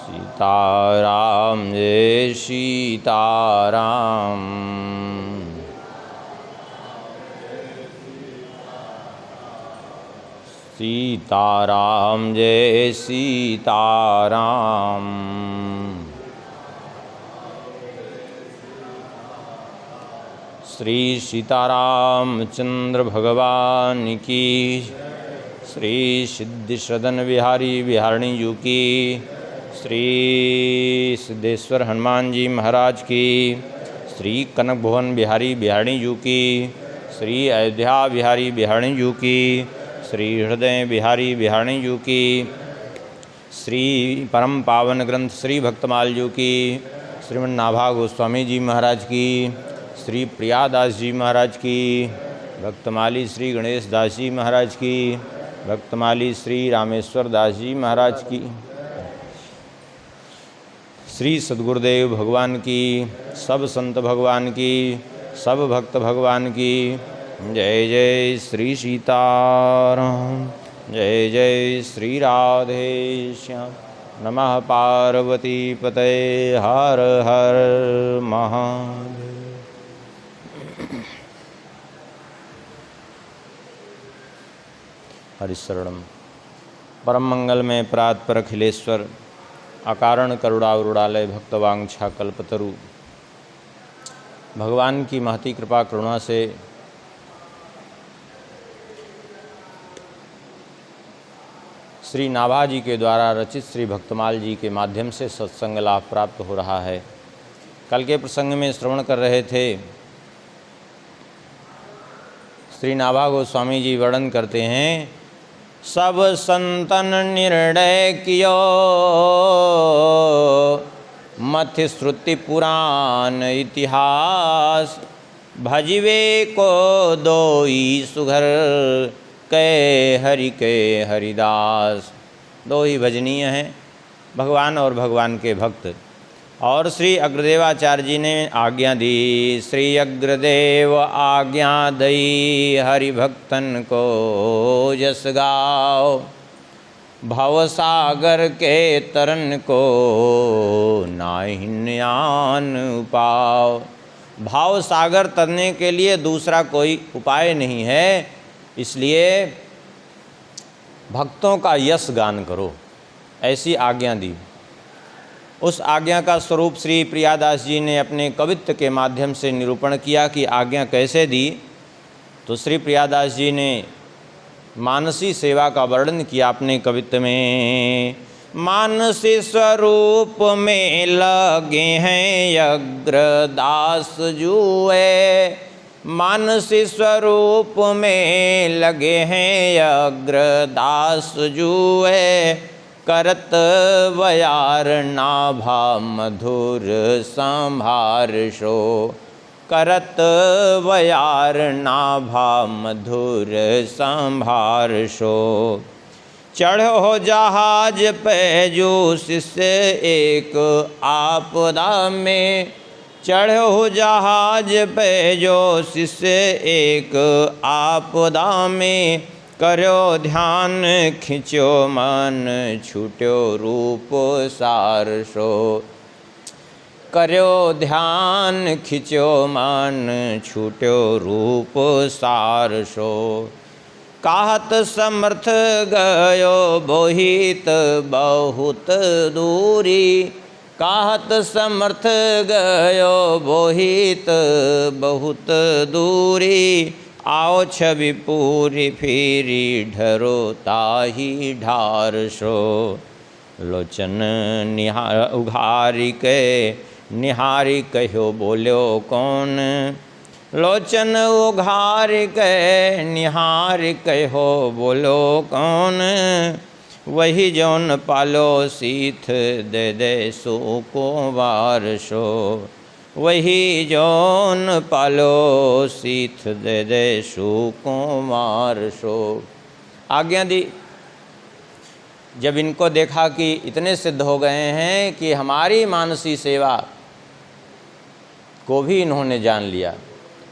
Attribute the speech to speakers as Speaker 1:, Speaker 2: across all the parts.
Speaker 1: सीताराम जय सीताराम। सीताराम जय सीताराम। श्री सीतारामचंद्र भगवान की, श्री सिद्धिसदन बिहारी बिहारिणी जी की, श्री सिद्धेश्वर हनुमान जी महाराज की, श्री कनक भुवन बिहारी बिहारिणी जी की, श्री अयोध्या बिहारी बिहारिणी जी की, श्री हृदय बिहारी बिहारिणी जी की, श्री परम पावन ग्रंथ श्री भक्तमाल जी की, श्रीमन नाभा गोस्वामी जी महाराज की, श्री प्रियादास जी महाराज की, भक्तमाली श्री गणेश दास जी महाराज की, भक्तमाली श्री रामेश्वर दास जी महाराज की, श्री सद्गुरुदेव भगवान की, सब संत भगवान की, सब भक्त भगवान की। जय जय श्री सीताराम, जय जय श्री राधेश्याम। नमः पार्वती पतये, हर हर महादेव। हरिशरणम। परम मंगल में प्रात पर अखिलेश्वर, अकारण करुणावरुणालय भक्तवांछा कल्पतरु। भगवान की महती कृपा करुणा से श्री नाभा जी के द्वारा रचित श्री भक्तमाल जी के माध्यम से सत्संग लाभ प्राप्त हो रहा है। कल के प्रसंग में श्रवण कर रहे थे, श्री नाभा गोस्वामी जी वर्णन करते हैं, सब संतन निर्णय कियो, मथि श्रुति पुराण इतिहास, भजिवे को दोई सुघर, कै हरि के हरिदास। दो ही भजनीय हैं, भगवान और भगवान के भक्त। और श्री अग्रदेवाचार्य जी ने आज्ञा दी, श्री अग्रदेव आज्ञा दई, हरि भक्तन को जस गाओ, भवसागर के तरन को नाहिन्यान पाओ। भाव सागर तरने के लिए दूसरा कोई उपाय नहीं है, इसलिए भक्तों का यश गान करो, ऐसी आज्ञा दी। उस आज्ञा का स्वरूप श्री प्रियादास जी ने अपने कवित्व के माध्यम से निरूपण किया कि आज्ञा कैसे दी। तो श्री प्रियादास जी ने मानसी सेवा का वर्णन किया अपने कवित्व में। मानसी स्वरूप में लगे हैं अग्रदास जुए, मानसी स्वरूप में लगे हैं अग्रदास जुए, करत बयार नाभा मधुर संभार शो, करत बयार नाभा मधुर संभार शो। चढ़ो जहाज पे जो शिष्य एक आपदा में, चढ़ो जहाज पे जो शिष्य एक आपदा में, करो ध्यान खिंचो मन छूट्यो रूप सार सो, करो ध्यान खिंचो मन छूट्यो रूप सार सो। कहत समर्थ गयो बोहित बहुत दूरी, कहत समर्थ गयो बोहित बहुत दूरी, आओ छवि पूरी फिरी ढरो ताही ढार सो। लोचन निहार उघारी के निहारी कहो बोल्यो कौन, लोचन उघारी के निहारी कहो बोलो कौन, वही जौन पालो सीथ दे दे सो को वार सो, वही जौन पालो सीथ दे दे सुकुमार सो। आज्ञा दी। जब इनको देखा कि इतने सिद्ध हो गए हैं कि हमारी मानसी सेवा को भी इन्होंने जान लिया।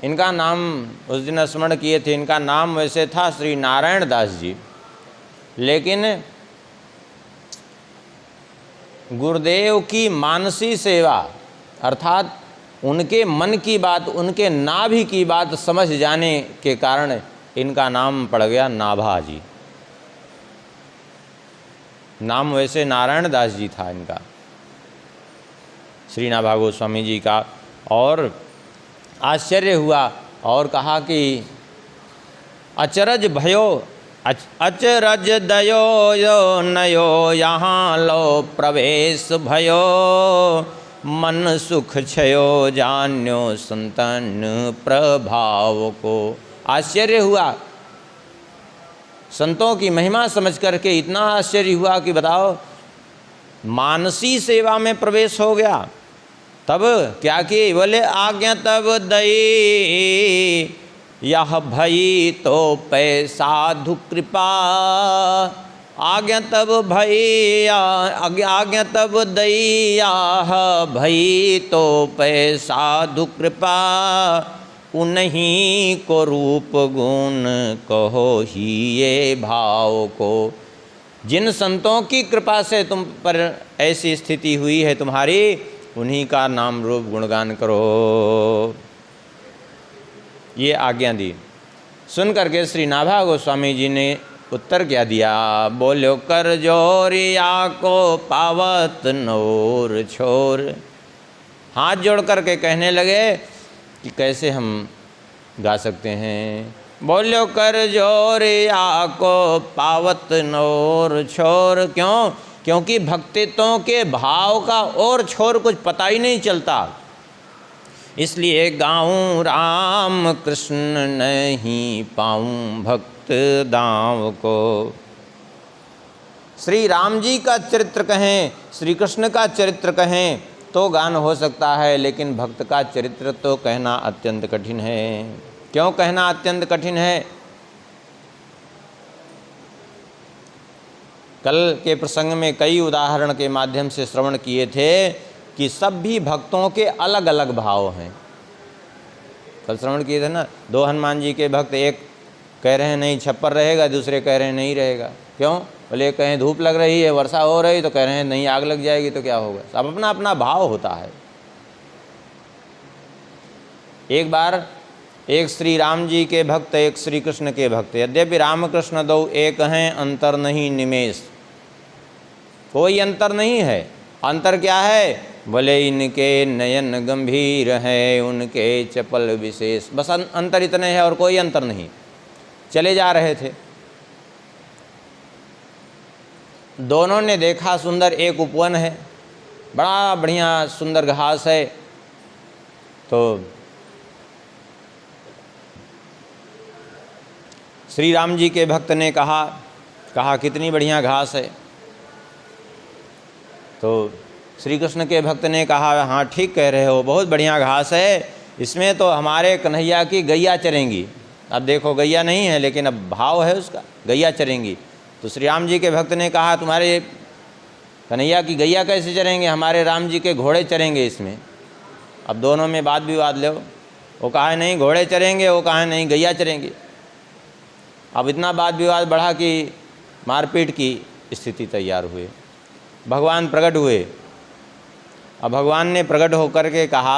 Speaker 1: इनका नाम उस दिन स्मरण किए थे, इनका नाम वैसे था श्री नारायण दास जी, लेकिन गुरुदेव की मानसी सेवा अर्थात उनके मन की बात, उनके नाभि की बात समझ जाने के कारण इनका नाम पड़ गया नाभा जी। नाम वैसे नारायण दास जी था इनका, श्री नाभा गोस्वामी जी का। और आश्चर्य हुआ और कहा कि अचरज भयो अचरज दयो यो नयो यहाँ लो प्रवेश भयो मन सुख छयो जान्यो संतन प्रभाव को। आश्चर्य हुआ, संतों की महिमा समझ करके इतना आश्चर्य हुआ कि बताओ, मानसी सेवा में प्रवेश हो गया। तब क्या किए, बोले आज्ञा तब दई यह भई तो पै साधु कृपा। आज्ञा तब भई आज्ञा तब दई यह भई तो पै साधु कृपा। उन्हीं को रूप गुण कहो ही ये भाव को। जिन संतों की कृपा से तुम पर ऐसी स्थिति हुई है तुम्हारी, उन्हीं का नाम रूप गुणगान करो। ये आज्ञा दी। सुन करके श्री नाभा गोस्वामी जी ने उत्तर क्या दिया, बोलो कर जोरिया को पावत नोर छोर। हाथ जोड़ करके कहने लगे कि कैसे हम गा सकते हैं। बोलो कर जोरिया को पावत नोर छोर। क्यों? क्योंकि भक्तित्वों के भाव का और छोर कुछ पता ही नहीं चलता, इसलिए गाऊं राम कृष्ण नहीं पाऊं भक्त दाव को। श्री राम जी का चरित्र कहें, श्री कृष्ण का चरित्र कहें तो गान हो सकता है, लेकिन भक्त का चरित्र तो कहना अत्यंत कठिन है। क्यों कहना अत्यंत कठिन है? कल के प्रसंग में कई उदाहरण के माध्यम से श्रवण किए थे कि सब भी भक्तों के अलग अलग भाव हैं। कल श्रवण किए थे ना, दो हनुमान जी के भक्त, एक कह रहे हैं नहीं छप्पर रहेगा, दूसरे कह रहे हैं नहीं रहेगा। क्यों? बोले कहें धूप लग रही है, वर्षा हो रही, तो कह रहे हैं नहीं आग लग जाएगी तो क्या होगा। सब अपना अपना भाव होता है। एक बार एक श्री राम जी के भक्त, एक श्री कृष्ण के भक्त, यद्यपि रामकृष्ण दो एक हैं, अंतर नहीं निमेष। कोई अंतर नहीं है। अंतर क्या है? बोले इनके नयन गंभीर हैं, उनके चपल विशेष। बस अंतर इतने है और कोई अंतर नहीं। चले जा रहे थे, दोनों ने देखा सुंदर एक उपवन है, बड़ा बढ़िया सुंदर घास है। तो श्री राम जी के भक्त ने कहा कितनी बढ़िया घास है। तो श्री कृष्ण के भक्त ने कहा हाँ ठीक कह रहे हो, बहुत बढ़िया घास है, इसमें तो हमारे कन्हैया की गैया चरेंगी। अब देखो गैया नहीं है, लेकिन अब भाव है उसका, गैया चरेंगी। तो श्री राम जी के भक्त ने कहा तुम्हारे कन्हैया की गैया कैसे चरेंगे, हमारे राम जी के घोड़े चरेंगे इसमें। अब दोनों में वाद विवाद लो, वो कहा नहीं घोड़े चरेंगे, वो कहा नहीं गैया चरेंगे। अब इतना वाद विवाद बढ़ा कि मारपीट की स्थिति तैयार हुई। भगवान प्रकट हुए। अब भगवान ने प्रकट होकर के कहा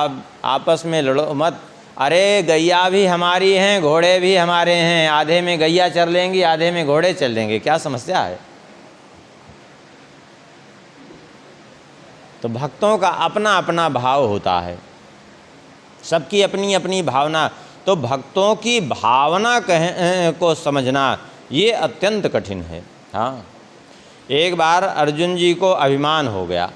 Speaker 1: आपस में लड़ो मत, अरे गैया भी हमारी हैं, घोड़े भी हमारे हैं, आधे में गैया चर लेंगी, आधे में घोड़े चल लेंगे, क्या समस्या है। तो भक्तों का अपना अपना भाव होता है, सबकी अपनी अपनी भावना। तो भक्तों की भावना को समझना ये अत्यंत कठिन है। हाँ, एक बार अर्जुन जी को अभिमान हो गया।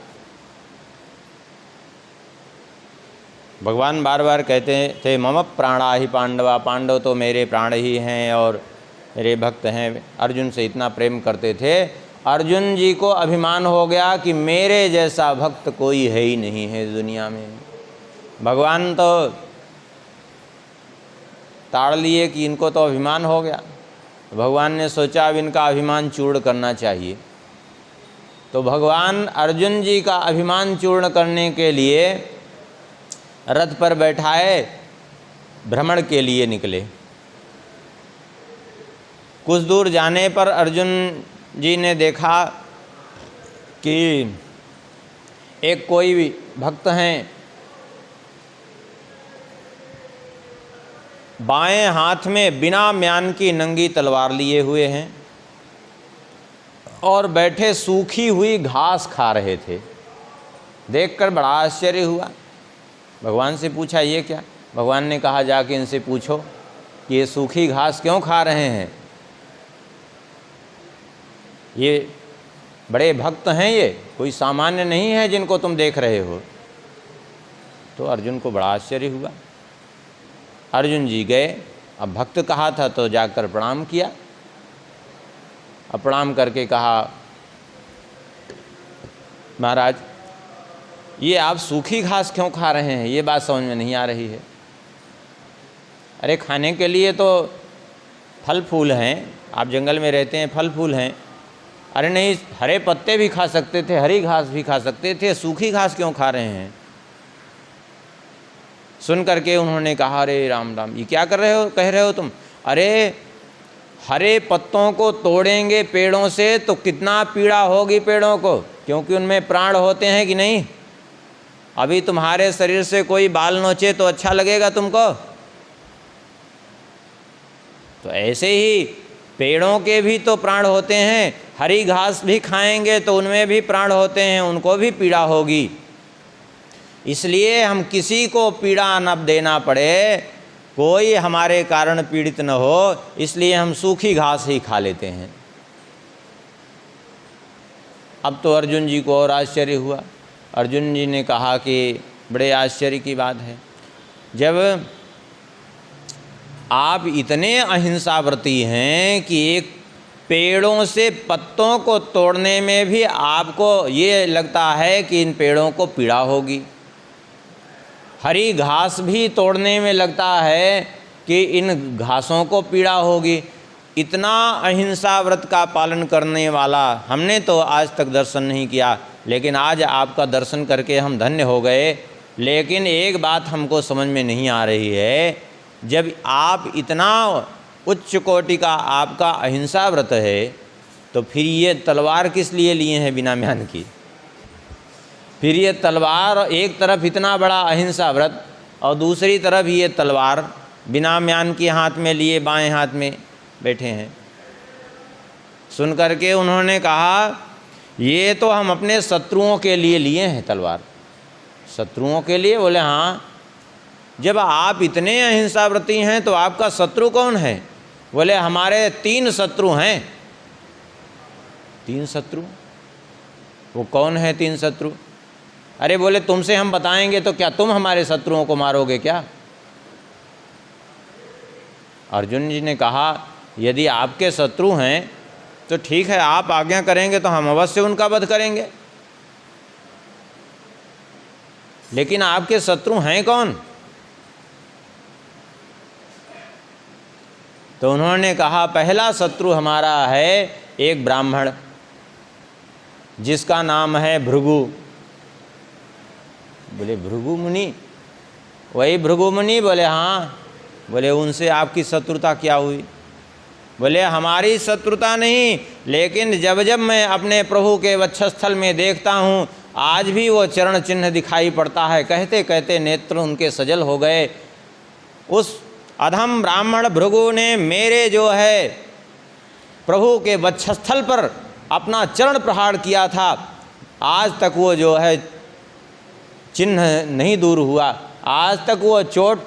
Speaker 1: भगवान बार बार कहते थे मम प्राणा ही पांडवा, पांडव तो मेरे प्राण ही हैं और मेरे भक्त हैं। अर्जुन से इतना प्रेम करते थे। अर्जुन जी को अभिमान हो गया कि मेरे जैसा भक्त कोई है ही नहीं है दुनिया में। भगवान तो ताड़ लिए कि इनको तो अभिमान हो गया। भगवान ने सोचा अब इनका अभिमान चूर्ण करना चाहिए। तो भगवान अर्जुन जी का अभिमान चूर्ण करने के लिए रथ पर बैठाए भ्रमण के लिए निकले। कुछ दूर जाने पर अर्जुन जी ने देखा कि एक कोई भी भक्त हैं, बाएं हाथ में बिना म्यान की नंगी तलवार लिए हुए हैं और बैठे सूखी हुई घास खा रहे थे। देखकर बड़ा आश्चर्य हुआ। भगवान से पूछा ये क्या? भगवान ने कहा जाके इनसे पूछो कि ये सूखी घास क्यों खा रहे हैं। ये बड़े भक्त हैं, ये कोई सामान्य नहीं है जिनको तुम देख रहे हो। तो अर्जुन को बड़ा आश्चर्य हुआ। अर्जुन जी गए, अब भक्त कहा था तो जाकर प्रणाम किया। अब प्रणाम करके कहा महाराज ये आप सूखी घास क्यों खा रहे हैं, ये बात समझ में नहीं आ रही है। अरे खाने के लिए तो फल फूल हैं, आप जंगल में रहते हैं, फल फूल हैं। अरे नहीं, हरे पत्ते भी खा सकते थे, हरी घास भी खा सकते थे, सूखी घास क्यों खा रहे हैं? सुन करके उन्होंने कहा अरे राम राम, ये क्या कर रहे हो, कह रहे हो तुम? अरे हरे पत्तों को तोड़ेंगे पेड़ों से तो कितना पीड़ा होगी पेड़ों को, क्योंकि उनमें प्राण होते हैं कि नहीं। अभी तुम्हारे शरीर से कोई बाल नोचे तो अच्छा लगेगा तुमको? तो ऐसे ही पेड़ों के भी तो प्राण होते हैं, हरी घास भी खाएंगे तो उनमें भी प्राण होते हैं, उनको भी पीड़ा होगी। इसलिए हम किसी को पीड़ा न देना पड़े, कोई हमारे कारण पीड़ित न हो, इसलिए हम सूखी घास ही खा लेते हैं। अब तो अर्जुन जी को और आश्चर्य हुआ। अर्जुन जी ने कहा कि बड़े आश्चर्य की बात है, जब आप इतने अहिंसाव्रती हैं कि एक पेड़ों से पत्तों को तोड़ने में भी आपको ये लगता है कि इन पेड़ों को पीड़ा होगी, हरी घास भी तोड़ने में लगता है कि इन घासों को पीड़ा होगी। इतना अहिंसा व्रत का पालन करने वाला हमने तो आज तक दर्शन नहीं किया, लेकिन आज आपका दर्शन करके हम धन्य हो गए। लेकिन एक बात हमको समझ में नहीं आ रही है, जब आप इतना उच्च कोटि का आपका अहिंसा व्रत है तो फिर ये तलवार किस लिए लिए हैं बिना म्यान की? फिर ये तलवार, एक तरफ इतना बड़ा अहिंसा व्रत और दूसरी तरफ ये तलवार बिना म्यान की हाथ में लिए बाएं हाथ में बैठे हैं। सुन करके उन्होंने कहा ये तो हम अपने शत्रुओं के लिए लिए हैं तलवार। शत्रुओं के लिए? बोले हाँ। जब आप इतने अहिंसाव्रती हैं तो आपका शत्रु कौन है? बोले हमारे 3 शत्रु हैं। 3 शत्रु? वो कौन है 3 शत्रु? अरे बोले तुमसे हम बताएंगे तो क्या तुम हमारे शत्रुओं को मारोगे क्या? अर्जुन जी ने कहा यदि आपके शत्रु हैं तो ठीक है, आप आज्ञा करेंगे तो हम अवश्य उनका वध करेंगे, लेकिन आपके शत्रु हैं कौन? तो उन्होंने कहा पहला शत्रु हमारा है एक ब्राह्मण जिसका नाम है भृगु। बोले भृगु मुनि? वही भृगु मुनि? बोले हाँ। बोले उनसे आपकी शत्रुता क्या हुई? बोले हमारी शत्रुता नहीं, लेकिन जब जब मैं अपने प्रभु के वक्षस्थल में देखता हूँ आज भी वो चरण चिन्ह दिखाई पड़ता है। कहते कहते नेत्र उनके सजल हो गए। उस अधम ब्राह्मण भृगु ने मेरे जो है प्रभु के वक्षस्थल पर अपना चरण प्रहार किया था, आज तक वो जो है चिन्ह नहीं दूर हुआ, आज तक वो चोट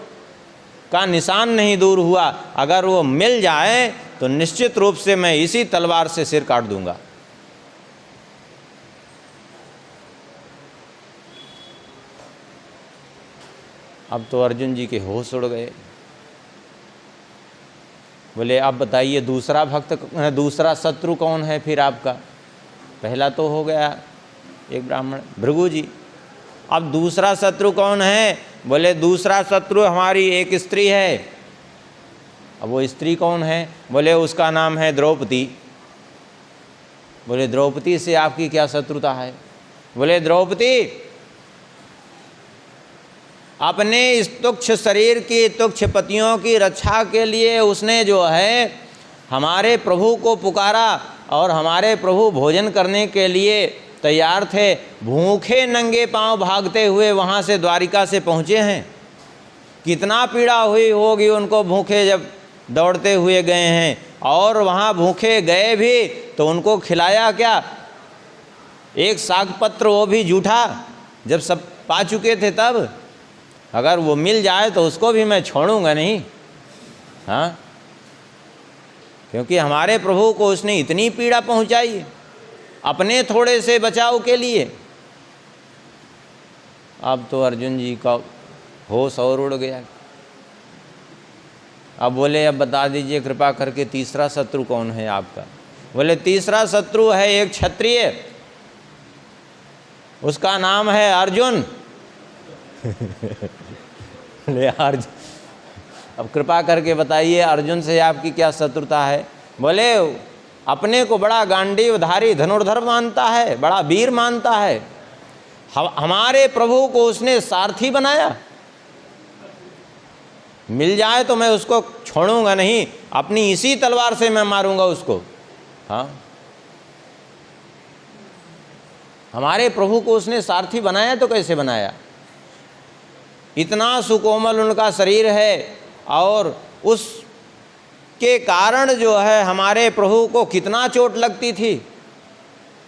Speaker 1: का निशान नहीं दूर हुआ। अगर वो मिल जाए तो निश्चित रूप से मैं इसी तलवार से सिर काट दूंगा। अब तो अर्जुन जी के होश उड़ गए। बोले अब बताइए दूसरा भक्त, दूसरा शत्रु कौन है फिर आपका? पहला तो हो गया एक ब्राह्मण भृगु जी, अब दूसरा शत्रु कौन है? बोले दूसरा शत्रु हमारी एक स्त्री है। अब वो स्त्री कौन है? बोले उसका नाम है द्रौपदी। बोले द्रौपदी से आपकी क्या शत्रुता है? बोले द्रौपदी अपने इस तुच्छ शरीर की, तुच्छ पतियों की रक्षा के लिए उसने जो है हमारे प्रभु को पुकारा और हमारे प्रभु भोजन करने के लिए तैयार थे, भूखे नंगे पांव भागते हुए वहाँ से द्वारिका से पहुँचे हैं। कितना पीड़ा हुई होगी उनको, भूखे जब दौड़ते हुए गए हैं, और वहाँ भूखे गए भी तो उनको खिलाया क्या? एक साग पत्र, वो भी जूठा, जब सब पा चुके थे तब। अगर वो मिल जाए तो उसको भी मैं छोड़ूंगा नहीं। हाँ, क्योंकि हमारे प्रभु को उसने इतनी पीड़ा पहुंचाई अपने थोड़े से बचाव के लिए। अब तो अर्जुन जी का होश और उड़ गया। अब बोले, अब बता दीजिए कृपा करके तीसरा शत्रु कौन है आपका? बोले, तीसरा शत्रु है एक क्षत्रिय, उसका नाम है अर्जुन। ले अर्जुन, अब कृपा करके बताइए अर्जुन से आपकी क्या शत्रुता है? बोले, अपने को बड़ा गांडीवधारी धनुर्धर मानता है, बड़ा वीर मानता है। हमारे प्रभु को उसने सारथी बनाया, मिल जाए तो मैं उसको छोड़ूंगा नहीं, अपनी इसी तलवार से मैं मारूंगा उसको। हाँ, हमारे प्रभु को उसने सारथी बनाया तो कैसे बनाया? इतना सुकोमल उनका शरीर है, और उसके कारण जो है हमारे प्रभु को कितना चोट लगती थी।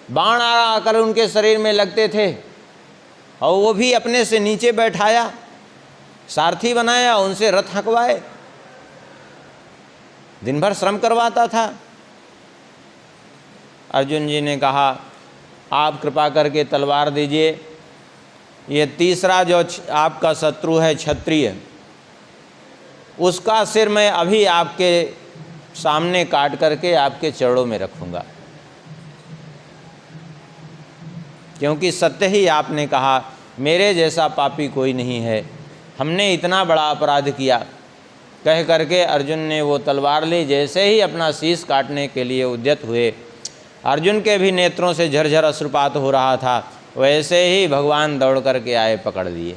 Speaker 1: बाण आकर उनके शरीर में लगते थे, और वो भी अपने से नीचे बैठाया, सारथी बनाया, उनसे रथ हंकवाए, दिन भर श्रम करवाता था। अर्जुन जी ने कहा, आप कृपा करके तलवार दीजिए, ये तीसरा जो आपका शत्रु है क्षत्रिय, उसका सिर मैं अभी आपके सामने काट करके आपके चरणों में रखूंगा। क्योंकि सत्य ही आपने कहा, मेरे जैसा पापी कोई नहीं है, हमने इतना बड़ा अपराध किया। कह करके अर्जुन ने वो तलवार ली। जैसे ही अपना शीश काटने के लिए उद्यत हुए, अर्जुन के भी नेत्रों से झरझर अश्रुपात हो रहा था, वैसे ही भगवान दौड़ करके आए, पकड़ लिए।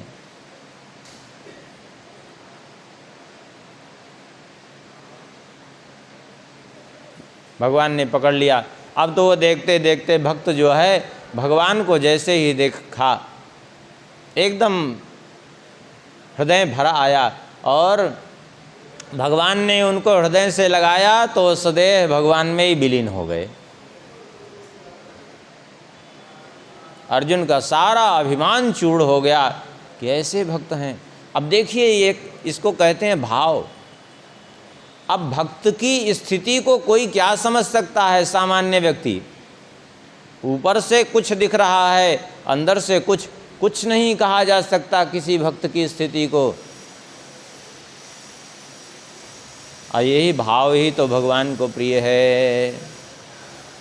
Speaker 1: भगवान ने पकड़ लिया। अब तो वो देखते देखते भक्त जो है भगवान को जैसे ही देखा, एकदम हृदय भरा आया, और भगवान ने उनको हृदय से लगाया तो सदैव भगवान में ही विलीन हो गए। अर्जुन का सारा अभिमान चूर्ण हो गया कि ऐसे भक्त हैं। अब देखिए, ये इसको कहते हैं भाव। अब भक्त की स्थिति को कोई क्या समझ सकता है? सामान्य व्यक्ति, ऊपर से कुछ दिख रहा है, अंदर से कुछ नहीं कहा जा सकता किसी भक्त की स्थिति को। और यही भाव ही तो भगवान को प्रिय है।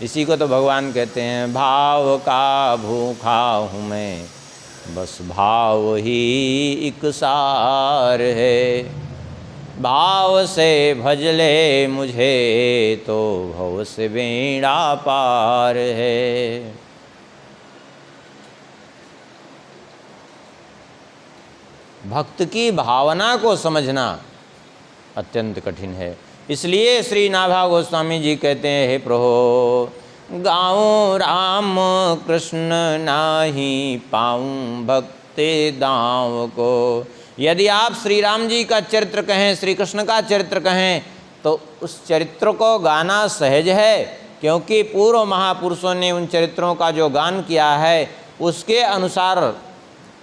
Speaker 1: इसी को तो भगवान कहते हैं, भाव का भूखा हूँ मैं, बस भाव ही एक सार है। भाव से भजले मुझे तो भव से बेड़ा पार है। भक्त की भावना को समझना अत्यंत कठिन है। इसलिए श्री नाभा गोस्वामी जी कहते हैं, हे प्रभु, गाऊं राम कृष्ण नाही पाऊं भक्ते दाव को। यदि आप श्री राम जी का चरित्र कहें, श्री कृष्ण का चरित्र कहें, तो उस चरित्र को गाना सहज है, क्योंकि पूर्व महापुरुषों ने उन चरित्रों का जो गान किया है उसके अनुसार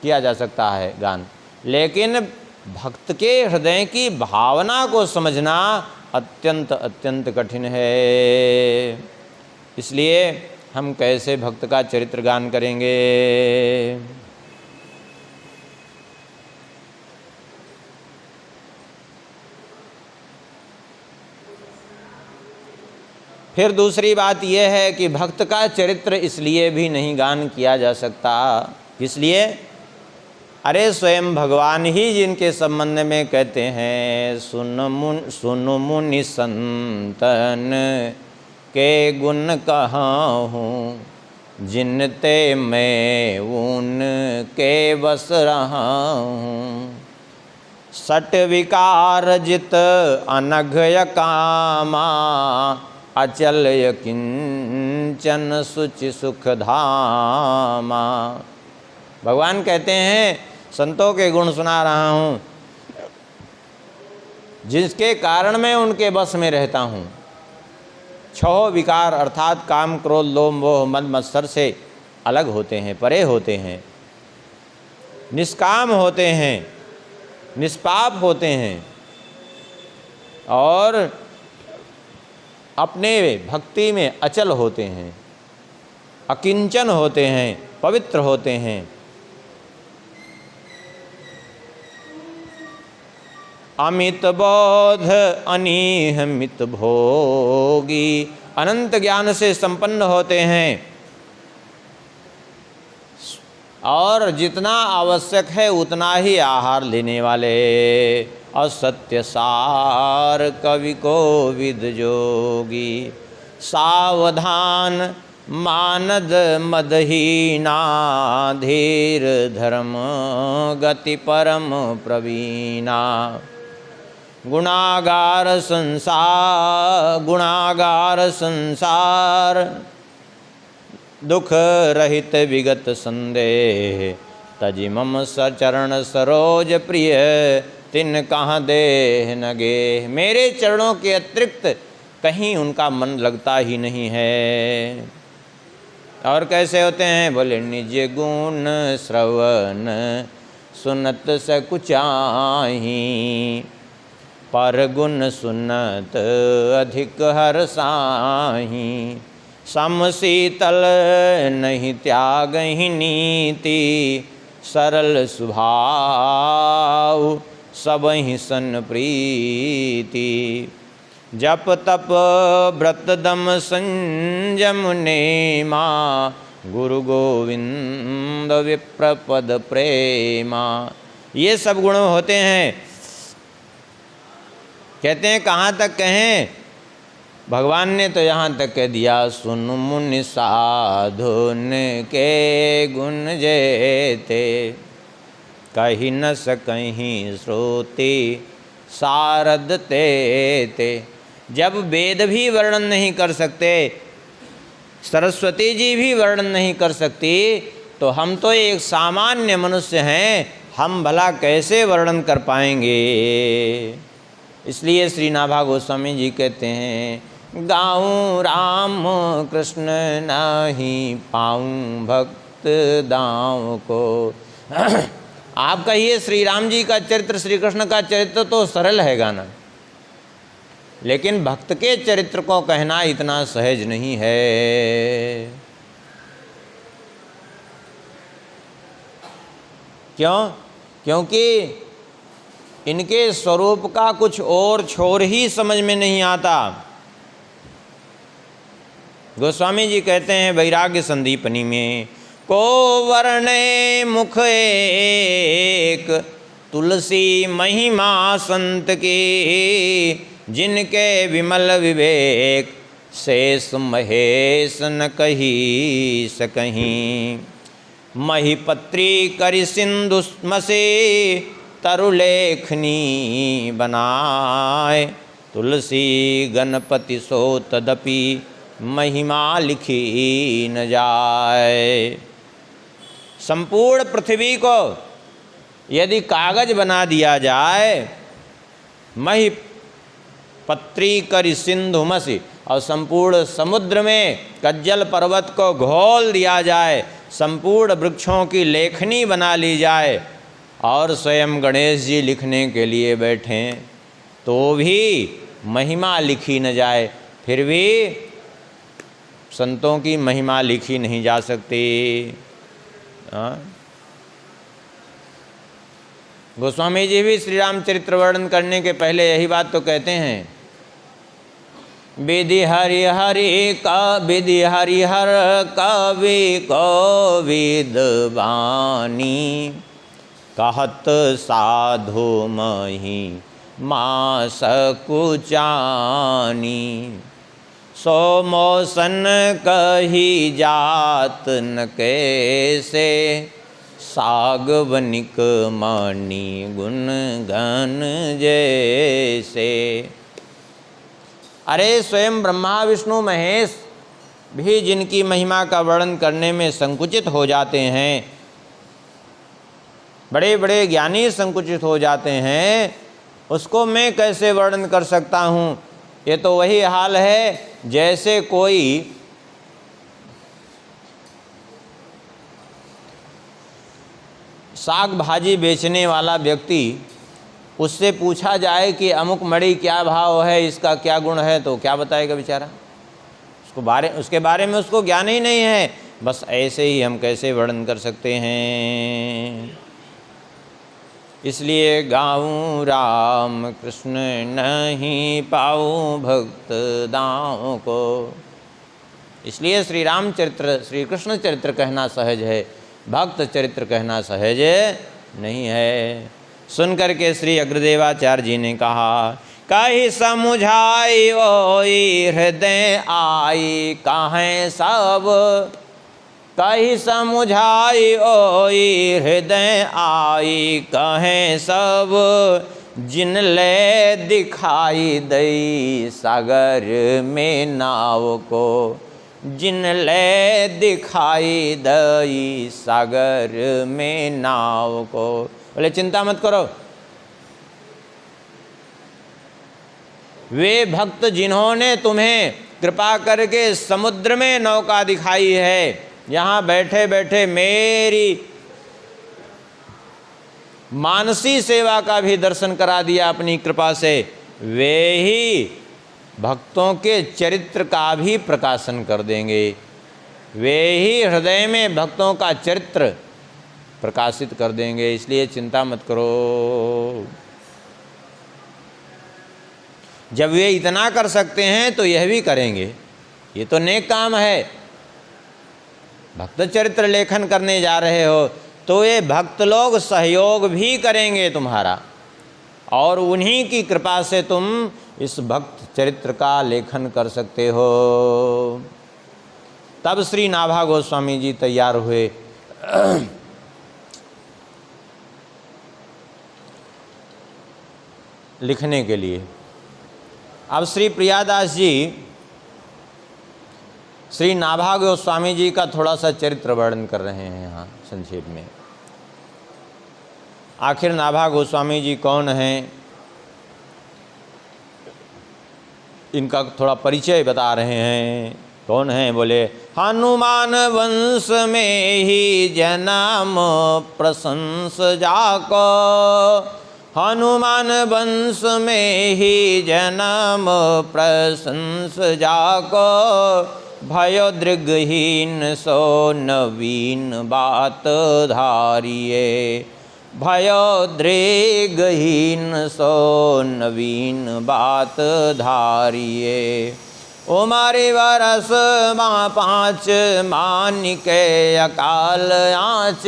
Speaker 1: किया जा सकता है गान। लेकिन भक्त के हृदय की भावना को समझना अत्यंत अत्यंत कठिन है। इसलिए हम कैसे भक्त का चरित्र गान करेंगे? फिर दूसरी बात यह है कि भक्त का चरित्र इसलिए भी नहीं गान किया जा सकता। इसलिए अरे स्वयं भगवान ही जिनके संबंध में कहते हैं, सुन मुनि संतन के गुण कहाहूँ, जिनते मैं उन के बस रहा हूँ। सट विकार जित अनघ कामा, अचल किंचन कंचन सुचि सुख धामा। भगवान कहते हैं संतों के गुण सुना रहा हूँ जिसके कारण मैं उनके बस में रहता हूँ। छह विकार अर्थात काम क्रोध लोभ मोह मद मत्सर से अलग होते हैं, परे होते हैं, निष्काम होते हैं, निष्पाप होते हैं और अपने भक्ति में अचल होते हैं, अकिंचन होते हैं, पवित्र होते हैं। अमित बोध अनिहमित भोगी, अनंत ज्ञान से संपन्न होते हैं और जितना आवश्यक है उतना ही आहार लेने वाले। असत्य सार कवि को विद जोगी, सावधान मानद मदहीना, धीर धर्म गति परम प्रवीणा। गुणागार संसार दुख रहित विगत संदेह, तजि मम सचरण सरोज प्रिय, तिन कहाँ देह नगे। मेरे चरणों के अतिरिक्त कहीं उनका मन लगता ही नहीं है। और कैसे होते हैं? बोले निज गुण श्रवण सुनत सकुचाही, पर गुण सुनत अधिक हर्षाही। सम शीतल नहीं त्यागहि नीति, सरल स्वभाव सबहि सन प्रीति। जप तप व्रत दम संयम नेमा, गुरु गोविंद विप्र पद प्रेमा। ये सब गुण होते हैं। कहते हैं कहाँ तक कहें? भगवान ने तो यहाँ तक कह दिया, सुन मुनि साधुन के गुण जेते, कही न सकहीं श्रुति सारद ते। जब वेद भी वर्णन नहीं कर सकते, सरस्वती जी भी वर्णन नहीं कर सकती, तो हम तो एक सामान्य मनुष्य हैं, हम भला कैसे वर्णन कर पाएंगे। इसलिए श्री नाभा गोस्वामी जी कहते हैं, गाऊँ राम कृष्ण नहीं पाऊँ भक्त दाँव को। आप कहिए श्री राम जी का चरित्र, श्री कृष्ण का चरित्र तो सरल है गाना, लेकिन भक्त के चरित्र को कहना इतना सहज नहीं है। क्यों? क्योंकि इनके स्वरूप का कुछ और छोर ही समझ में नहीं आता। गोस्वामी जी कहते हैं वैराग्य संदीपनी में, को वर्णे मुख एक, तुलसी महिमा संत की, जिनके विमल विवेक, शेष महेश न कही सकहीं। महिपत्री करि सिंधु मसे, तरुलेखनी बनाए, तुलसी गणपति सो तदपि, महिमा लिखी न जाए। संपूर्ण पृथ्वी को यदि कागज बना दिया जाए, मही पत्री करि सिंधु मसी, और संपूर्ण समुद्र में कज्जल पर्वत को घोल दिया जाए, संपूर्ण वृक्षों की लेखनी बना ली जाए और स्वयं गणेश जी लिखने के लिए बैठें, तो भी महिमा लिखी न जाए। फिर भी संतों की महिमा लिखी नहीं जा सकती। गोस्वामी जी भी श्री रामचरित्र वर्णन करने के पहले यही बात तो कहते हैं, विधि हरि हरि का विधि हरिहर कवि को विद्वानी, कहत साधु मही माँ सकुचानी। सो मोसन कही जात न कैसे, सागवनिक मणि गुण घन जैसे। अरे स्वयं ब्रह्मा विष्णु महेश भी जिनकी महिमा का वर्णन करने में संकुचित हो जाते हैं, बड़े बड़े ज्ञानी संकुचित हो जाते हैं, उसको मैं कैसे वर्णन कर सकता हूँ। ये तो वही हाल है जैसे कोई साग भाजी बेचने वाला व्यक्ति, उससे पूछा जाए कि अमुक मणि क्या भाव है, इसका क्या गुण है, तो क्या बताएगा बेचारा। उसके बारे में उसको ज्ञान ही नहीं है। बस ऐसे ही हम कैसे वर्णन कर सकते हैं। इसलिए गाऊं राम कृष्ण नहीं पाऊं भक्त दाओं को। इसलिए श्री रामचरित्र, श्री कृष्ण चरित्र कहना सहज है, भक्त चरित्र कहना सहज नहीं है। सुन करके श्री अग्रदेवाचार्य जी ने कहा, कहीं समुझाई ओई हृदय आई काहें सब, कहीं समुझाई ओई हृदय आई कहें सब, जिन ले दिखाई दई सागर में नाव को, जिन ले दिखाई दई सागर में नाव को। बोले चिंता मत करो, वे भक्त जिन्होंने तुम्हें कृपा करके समुद्र में नौका दिखाई है, यहाँ बैठे बैठे मेरी मानसी सेवा का भी दर्शन करा दिया अपनी कृपा से, वे ही भक्तों के चरित्र का भी प्रकाशन कर देंगे। वे ही हृदय में भक्तों का चरित्र प्रकाशित कर देंगे। इसलिए चिंता मत करो। जब वे इतना कर सकते हैं तो यह भी करेंगे। ये तो नेक काम है। भक्त चरित्र लेखन करने जा रहे हो तो ये भक्त लोग सहयोग भी करेंगे तुम्हारा, और उन्हीं की कृपा से तुम इस भक्त चरित्र का लेखन कर सकते हो। तब श्री नाभा गोस्वामी जी तैयार हुए। लिखने के लिए। अब श्री प्रियादास जी श्री नाभा गोस्वामी जी का थोड़ा सा चरित्र वर्णन कर रहे हैं यहाँ संक्षेप में। आखिर नाभा गोस्वामी जी कौन हैं, इनका थोड़ा परिचय बता रहे हैं। कौन हैं? बोले हनुमान वंश में ही जन्म प्रशंस जाको, हनुमान वंश में ही जन्म प्रशंस जाको, भयो दृगहीन सो नवीन बात धारिये, भयो दृगहीन सो नवीन बात धारिये। ओ मारे वरस माँ 5 मानिके अकाल आँच,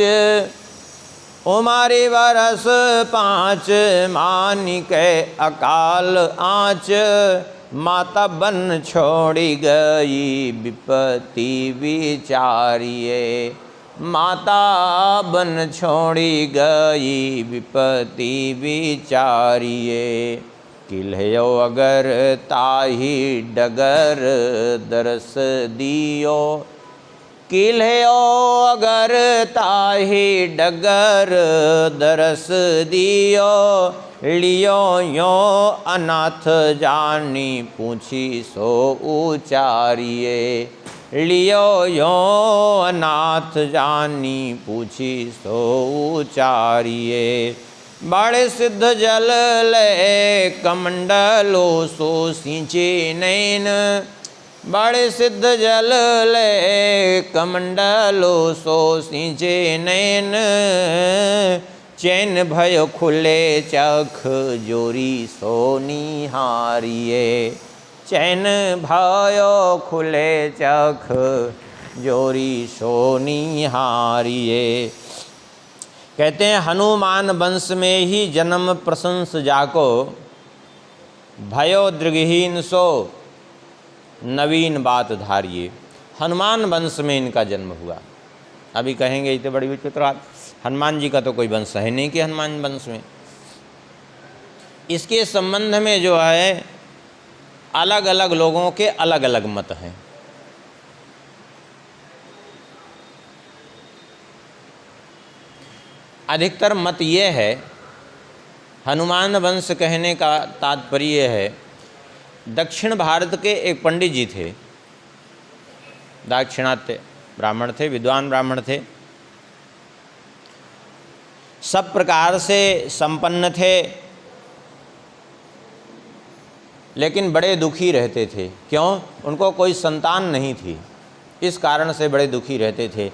Speaker 1: ओ मारे वरस 5 मानिके अकाल आँच, माता बन छोड़ी गई विपत्ति विचारिये, माता बन छोड़ी गई विपत्ति विचारिये। किल्हयो अगर ताही डगर दरस दियो, किल्हयो अगर ताही डगर दरस दियो, लियो यो अनाथ जानी पूछी सो उचारिये, लियो यो अनाथ जानी पूछी सो उचारिये। बड़े सिद्ध जल ले कमंडलो सो सिंचे नैन, बड़े सिद्ध जल ले कमंडलो सो सिंचे नैन, चैन भयो खुले चख जोरी सो निहारिये, चैन भयो खुले चख जोरी सो निहारिये। कहते हैं हनुमान वंश में ही जन्म प्रशंस जाको, भयो दृगहीन सो नवीन बात धारिये। हनुमान वंश में इनका जन्म हुआ। अभी कहेंगे इतने बड़ी विचित्र बात, हनुमान जी का तो कोई वंश है नहीं कि हनुमान वंश में। इसके संबंध में जो है अलग अलग लोगों के अलग अलग मत हैं। अधिकतर मत ये है, हनुमान वंश कहने का तात्पर्य है, दक्षिण भारत के एक पंडित जी थे, दाक्षिणात्य ब्राह्मण थे, विद्वान ब्राह्मण थे, सब प्रकार से संपन्न थे, लेकिन बड़े दुखी रहते थे। क्यों? उनको कोई संतान नहीं थी, इस कारण से बड़े दुखी रहते थे।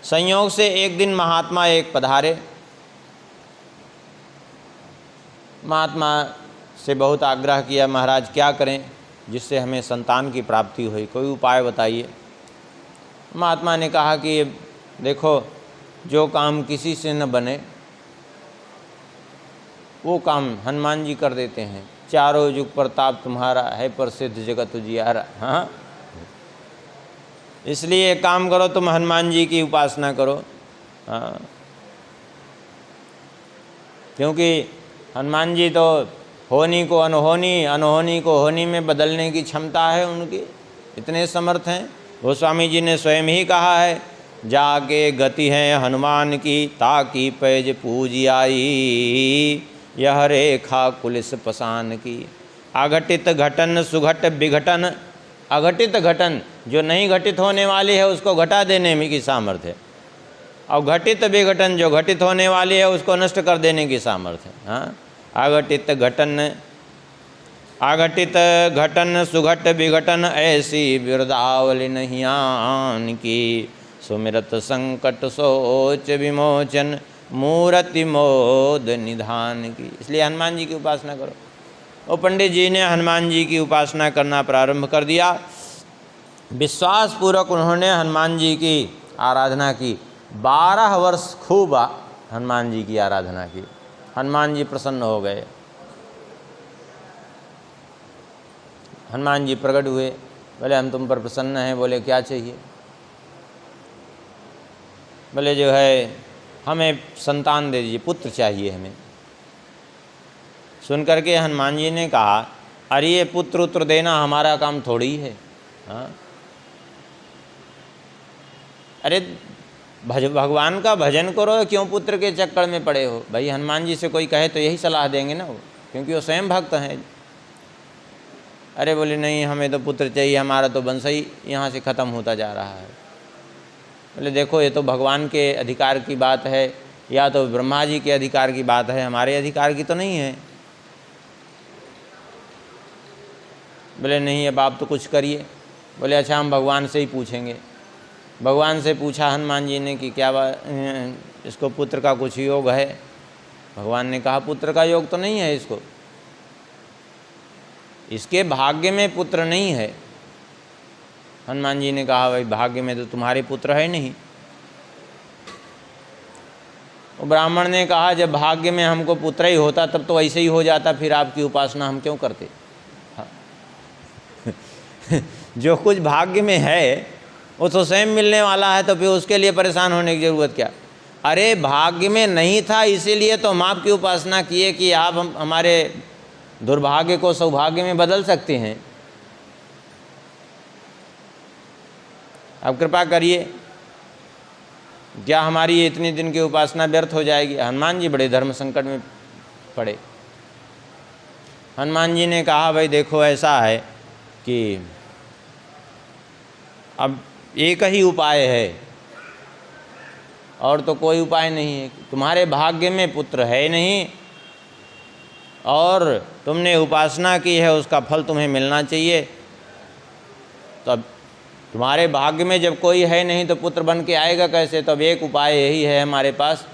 Speaker 1: संयोग से एक दिन महात्मा एक पधारे, महात्मा से बहुत आग्रह किया, महाराज क्या करें जिससे हमें संतान की प्राप्ति हुई, कोई उपाय बताइए। महात्मा ने कहा कि देखो, जो काम किसी से न बने वो काम हनुमान जी कर देते हैं। चारों युग प्रताप तुम्हारा है, प्रसिद्ध जगत उजियारा। हाँ, इसलिए एक काम करो, तुम हनुमान जी की उपासना करो। हाँ, क्योंकि हनुमान जी तो होनी को अनहोनी, अनहोनी को होनी में बदलने की क्षमता है उनकी, इतने समर्थ हैं। गोस्वामी जी ने स्वयं ही कहा है, जाके गति है हनुमान की, ताकि पैज पूजी आई, यह रेखा कुलिस पसान की। अघटित घटन सुघट विघटन, अघटित घटन जो नहीं घटित होने वाली है उसको घटा देने में की सामर्थ्य है, और घटित विघटन जो घटित होने वाली है उसको नष्ट कर देने की सामर्थ्य है। हाँ, अघटित घटन, अघटित घटन सुघट विघटन, ऐसी बिरदावली नहीं आन की, सुमिरत संकट सोच विमोचन, मूर्ति मोद निधान की। इसलिए हनुमान जी की उपासना करो। और पंडित जी ने हनुमान जी की उपासना करना प्रारंभ कर दिया। विश्वास पूर्वक उन्होंने हनुमान जी की आराधना की। 12 वर्ष खूब हनुमान जी की आराधना की। हनुमान जी प्रसन्न हो गए। हनुमान जी प्रकट हुए, बोले हम तुम पर प्रसन्न हैं। बोले क्या चाहिए? बोले जो है हमें संतान दे दीजिए, पुत्र चाहिए हमें। सुन करके हनुमान जी ने कहा, अरे ये पुत्र उत्तर देना हमारा काम थोड़ी है। हाँ, अरे भगवान का भजन करो, क्यों पुत्र के चक्कर में पड़े हो? भाई हनुमान जी से कोई कहे तो यही सलाह देंगे ना वो, क्योंकि वो स्वयं भक्त हैं। अरे बोले नहीं, हमें तो पुत्र चाहिए, हमारा तो वंश ही यहाँ से ख़त्म होता जा रहा है। बोले देखो, ये तो भगवान के अधिकार की बात है, या तो ब्रह्मा जी के अधिकार की बात है, हमारे अधिकार की तो नहीं है। बोले नहीं, अब आप तो कुछ करिए। बोले अच्छा, हम भगवान से ही पूछेंगे। भगवान से पूछा हनुमान जी ने कि क्या इसको पुत्र का कुछ योग है? भगवान ने कहा पुत्र का योग तो नहीं है इसको, इसके भाग्य में पुत्र नहीं है। हनुमान जी ने कहा भाई भाग्य में तो तुम्हारे पुत्र है नहीं। वो ब्राह्मण ने कहा जब भाग्य में हमको पुत्र ही होता तब तो ऐसे ही हो जाता, फिर आपकी उपासना हम क्यों करते? हाँ। जो कुछ भाग्य में है वो तो स्वयं मिलने वाला है, तो फिर उसके लिए परेशान होने की ज़रूरत क्या? अरे भाग्य में नहीं था इसीलिए तो हम आपकी उपासना किए कि आप हमारे दुर्भाग्य को सौभाग्य में बदल सकते हैं। अब कृपा करिए, क्या हमारी ये इतनी दिन की उपासना व्यर्थ हो जाएगी? हनुमान जी बड़े धर्म संकट में पड़े। हनुमान जी ने कहा भाई देखो ऐसा है कि अब एक ही उपाय है और तो कोई उपाय नहीं है। तुम्हारे भाग्य में पुत्र है नहीं और तुमने उपासना की है, उसका फल तुम्हें मिलना चाहिए। तो अब तुम्हारे भाग्य में जब कोई है नहीं तो पुत्र बन के आएगा कैसे? तो अब एक उपाय यही है हमारे पास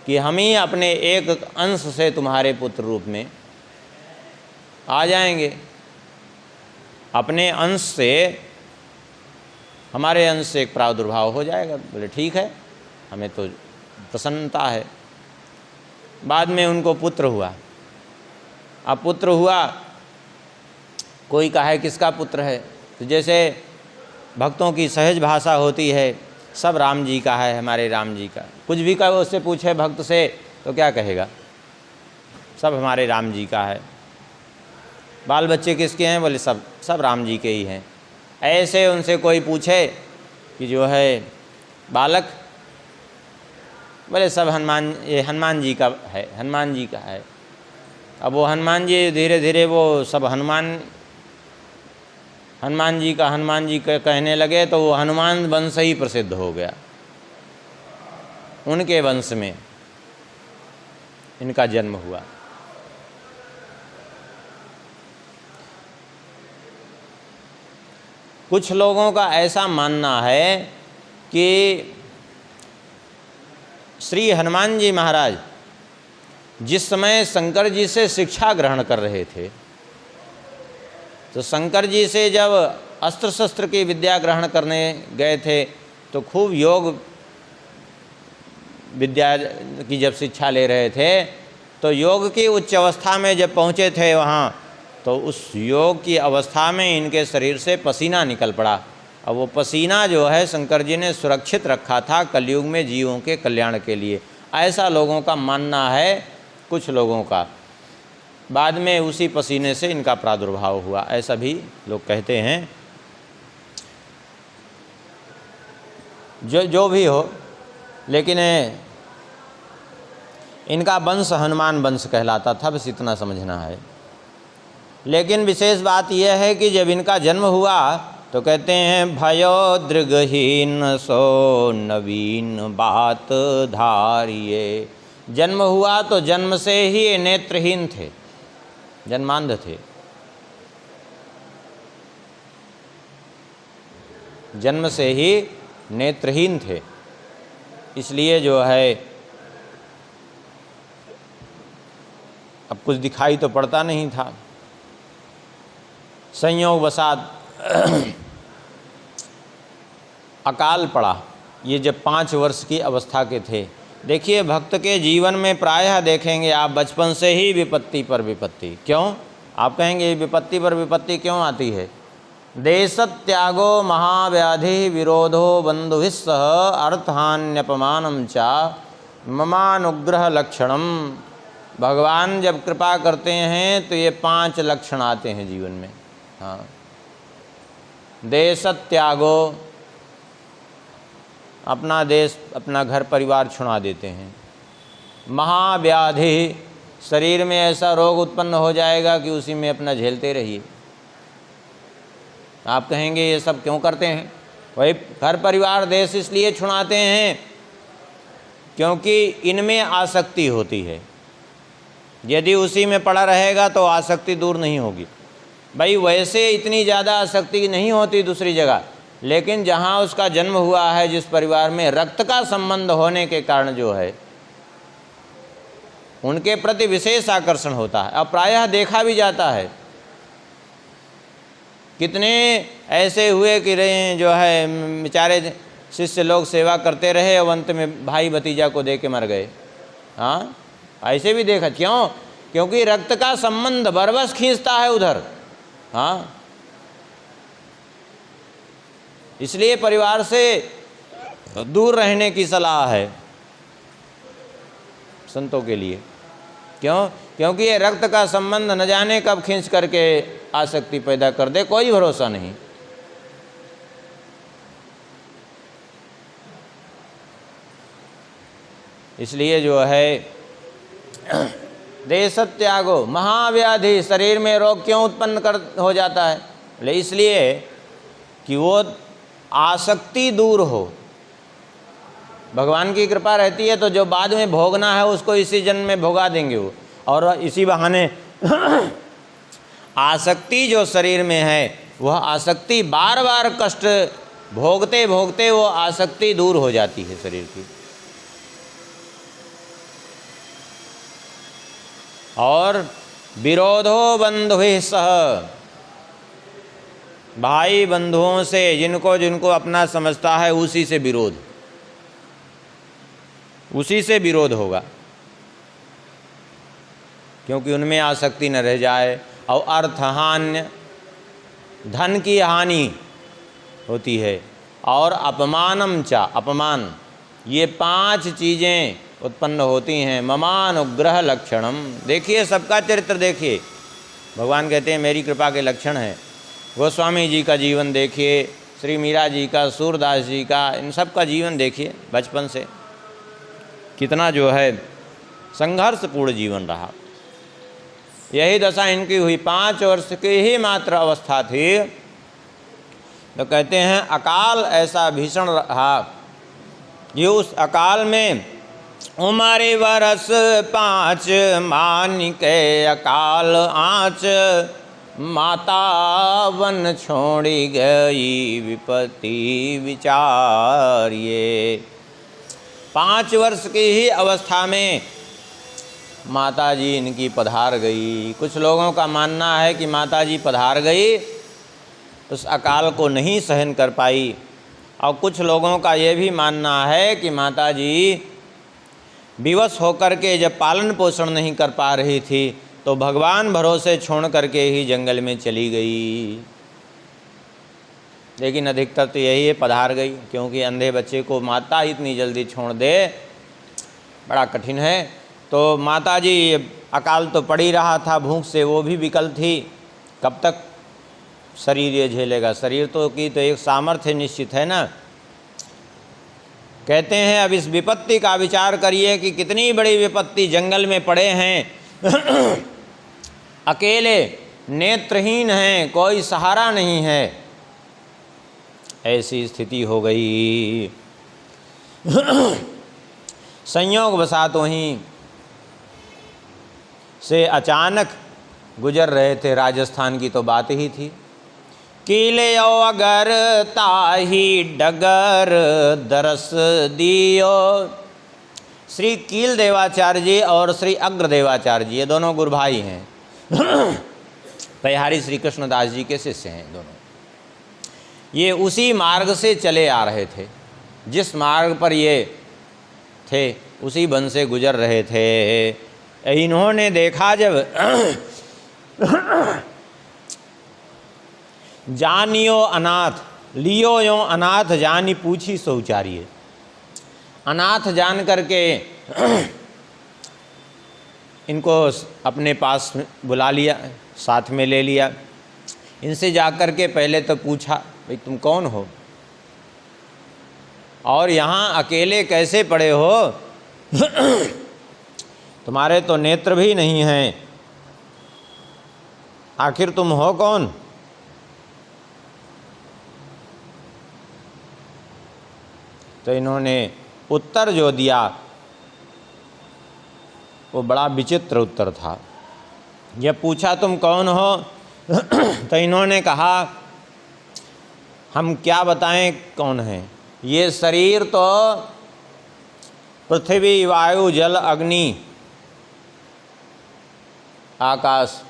Speaker 1: कि हम ही अपने एक अंश से तुम्हारे पुत्र रूप में आ जाएंगे। अपने अंश से हमारे अंश से एक प्रादुर्भाव हो जाएगा। बोले ठीक है, हमें तो प्रसन्नता है। बाद में उनको पुत्र हुआ। अब पुत्र हुआ, कोई कहे किसका पुत्र है? तो जैसे भक्तों की सहज भाषा होती है, सब राम जी का है, हमारे राम जी का। कुछ भी कहो उससे पूछे भक्त से तो क्या कहेगा? सब हमारे राम जी का है। बाल बच्चे किसके हैं? बोले सब राम जी के ही हैं। ऐसे उनसे कोई पूछे कि जो है बालक बोले सब हनुमान, ये हनुमान जी का है, हनुमान जी का है। अब वो हनुमान जी धीरे धीरे वो सब हनुमान जी का कहने लगे, तो वो हनुमान वंश ही प्रसिद्ध हो गया। उनके वंश में इनका जन्म हुआ। कुछ लोगों का ऐसा मानना है कि श्री हनुमान जी महाराज जिस समय शंकर जी से शिक्षा ग्रहण कर रहे थे, तो शंकर जी से जब अस्त्र शस्त्र की विद्या ग्रहण करने गए थे, तो खूब योग विद्या की जब शिक्षा ले रहे थे, तो योग की उच्च अवस्था में जब पहुँचे थे वहाँ, तो उस योग की अवस्था में इनके शरीर से पसीना निकल पड़ा। अब वो पसीना जो है शंकर जी ने सुरक्षित रखा था कलयुग में जीवों के कल्याण के लिए, ऐसा लोगों का मानना है। कुछ लोगों का बाद में उसी पसीने से इनका प्रादुर्भाव हुआ, ऐसा भी लोग कहते हैं। जो भी हो, लेकिन इनका वंश हनुमान वंश कहलाता था, बस इतना समझना है। लेकिन विशेष बात यह है कि जब इनका जन्म हुआ तो कहते हैं भयो दृगहीन सो नवीन बात धारिये। जन्म हुआ तो जन्म से ही ये नेत्रहीन थे, जन्मांध थे। जन्म से ही नेत्रहीन थे, इसलिए जो है अब कुछ दिखाई तो पड़ता नहीं था। संयोगवशात अकाल पड़ा, ये जब 5 वर्ष की अवस्था के थे। देखिए भक्त के जीवन में प्रायः देखेंगे आप बचपन से ही विपत्ति पर विपत्ति। क्यों? आप कहेंगे विपत्ति पर विपत्ति क्यों आती है? देशत्यागो महाव्याधि विरोधो बंधुभिस्सह अर्थहान्यपमानम चा ममानुग्रह लक्षणम। भगवान जब कृपा करते हैं तो ये 5 लक्षण आते हैं जीवन में। हाँ, देशत्यागो, अपना देश अपना घर परिवार छुड़ा देते हैं। महाव्याधि, शरीर में ऐसा रोग उत्पन्न हो जाएगा कि उसी में अपना झेलते रहिए। आप कहेंगे ये सब क्यों करते हैं? वही घर परिवार देश इसलिए छुड़ाते हैं क्योंकि इनमें आसक्ति होती है। यदि उसी में पड़ा रहेगा तो आसक्ति दूर नहीं होगी। भाई वैसे इतनी ज़्यादा आसक्ति नहीं होती दूसरी जगह, लेकिन जहाँ उसका जन्म हुआ है, जिस परिवार में रक्त का संबंध होने के कारण जो है उनके प्रति विशेष आकर्षण होता है। अब प्रायः देखा भी जाता है, कितने ऐसे हुए कि जो है बेचारे शिष्य लोग सेवा करते रहे और अंत में भाई भतीजा को दे के मर गए। हाँ, ऐसे भी देखा। क्यों? क्योंकि रक्त का संबंध बरबस खींचता है उधर। हाँ, इसलिए परिवार से दूर रहने की सलाह है संतों के लिए। क्यों? क्योंकि ये रक्त का संबंध न जाने कब खींच करके आसक्ति पैदा कर दे, कोई भरोसा नहीं। इसलिए जो है देशत्यागो महाव्याधि, शरीर में रोग क्यों उत्पन्न हो जाता है? इसलिए कि वो आसक्ति दूर हो। भगवान की कृपा रहती है तो जो बाद में भोगना है उसको इसी जन्म में भोगा देंगे वो, और इसी बहाने आसक्ति जो शरीर में है वह आसक्ति बार बार कष्ट भोगते भोगते वो आसक्ति दूर हो जाती है शरीर की। और विरोधो बंधुभिः सह, भाई बंधुओं से जिनको जिनको अपना समझता है उसी से विरोध, उसी से विरोध होगा, क्योंकि उनमें आसक्ति न रह जाए। और अर्थहान्य, धन की हानि होती है। और अपमानम चा, अपमान, ये 5 चीज़ें उत्पन्न होती हैं। ममानुग्रह लक्षणम, देखिए सबका चरित्र देखिए। भगवान कहते हैं मेरी कृपा के लक्षण हैं। गोस्वामी जी का जीवन देखिए, श्री मीरा जी का, सूरदास जी का, इन सब का जीवन देखिए बचपन से। कितना जो है संघर्षपूर्ण जीवन रहा। यही दशा इनकी हुई। 5 वर्ष की ही मात्र अवस्था थी तो कहते हैं अकाल ऐसा भीषण रहा। ये उस अकाल में उमर वर्ष 5 मान के अकाल आँच, माता वन छोड़ी गई विपत्ति विचारिए। 5 वर्ष की ही अवस्था में माता जी इनकी पधार गई। कुछ लोगों का मानना है कि माता जी पधार गई, उस अकाल को नहीं सहन कर पाई, और कुछ लोगों का ये भी मानना है कि माता जी विवश होकर के जब पालन पोषण नहीं कर पा रही थी तो भगवान भरोसे छोड़ करके ही जंगल में चली गई। लेकिन अधिकतर तो यही है, पधार गई, क्योंकि अंधे बच्चे को माता इतनी जल्दी छोड़ दे बड़ा कठिन है। तो माता जी अकाल तो पड़ ही रहा था, भूख से वो भी विकल थी, कब तक शरीर ये झेलेगा। शरीर तो की तो एक सामर्थ्य निश्चित है ना। कहते हैं अब इस विपत्ति का विचार करिए कि कितनी बड़ी विपत्ति, जंगल में पड़े हैं अकेले, नेत्रहीन हैं, कोई सहारा नहीं है, ऐसी स्थिति हो गई। संयोग वसात वहीं से अचानक गुजर रहे थे। राजस्थान की तो बात ही थी। कीले अगर ताही डगर दरस दियो। श्री कील देवाचार्य जी और श्री अग्र देवाचार्य जी, ये दोनों गुरु भाई हैं। बिहारी श्री कृष्णदास जी के शिष्य हैं दोनों। ये उसी मार्ग से चले आ रहे थे, जिस मार्ग पर ये थे उसी वन से गुजर रहे थे। इन्होंने देखा जब जानियो अनाथ लियो यो अनाथ जानी पूछी सौचारिये। अनाथ जान करके इनको अपने पास बुला लिया, साथ में ले लिया। इनसे जाकर के पहले तो पूछा, भाई तुम कौन हो और यहाँ अकेले कैसे पड़े हो? तुम्हारे तो नेत्र भी नहीं हैं, आखिर तुम हो कौन? तो इन्होंने उत्तर जो दिया वो बड़ा विचित्र उत्तर था। यह पूछा तुम कौन हो तो इन्होंने कहा हम क्या बताएं कौन हैं। ये शरीर तो पृथ्वी वायु जल अग्नि आकाश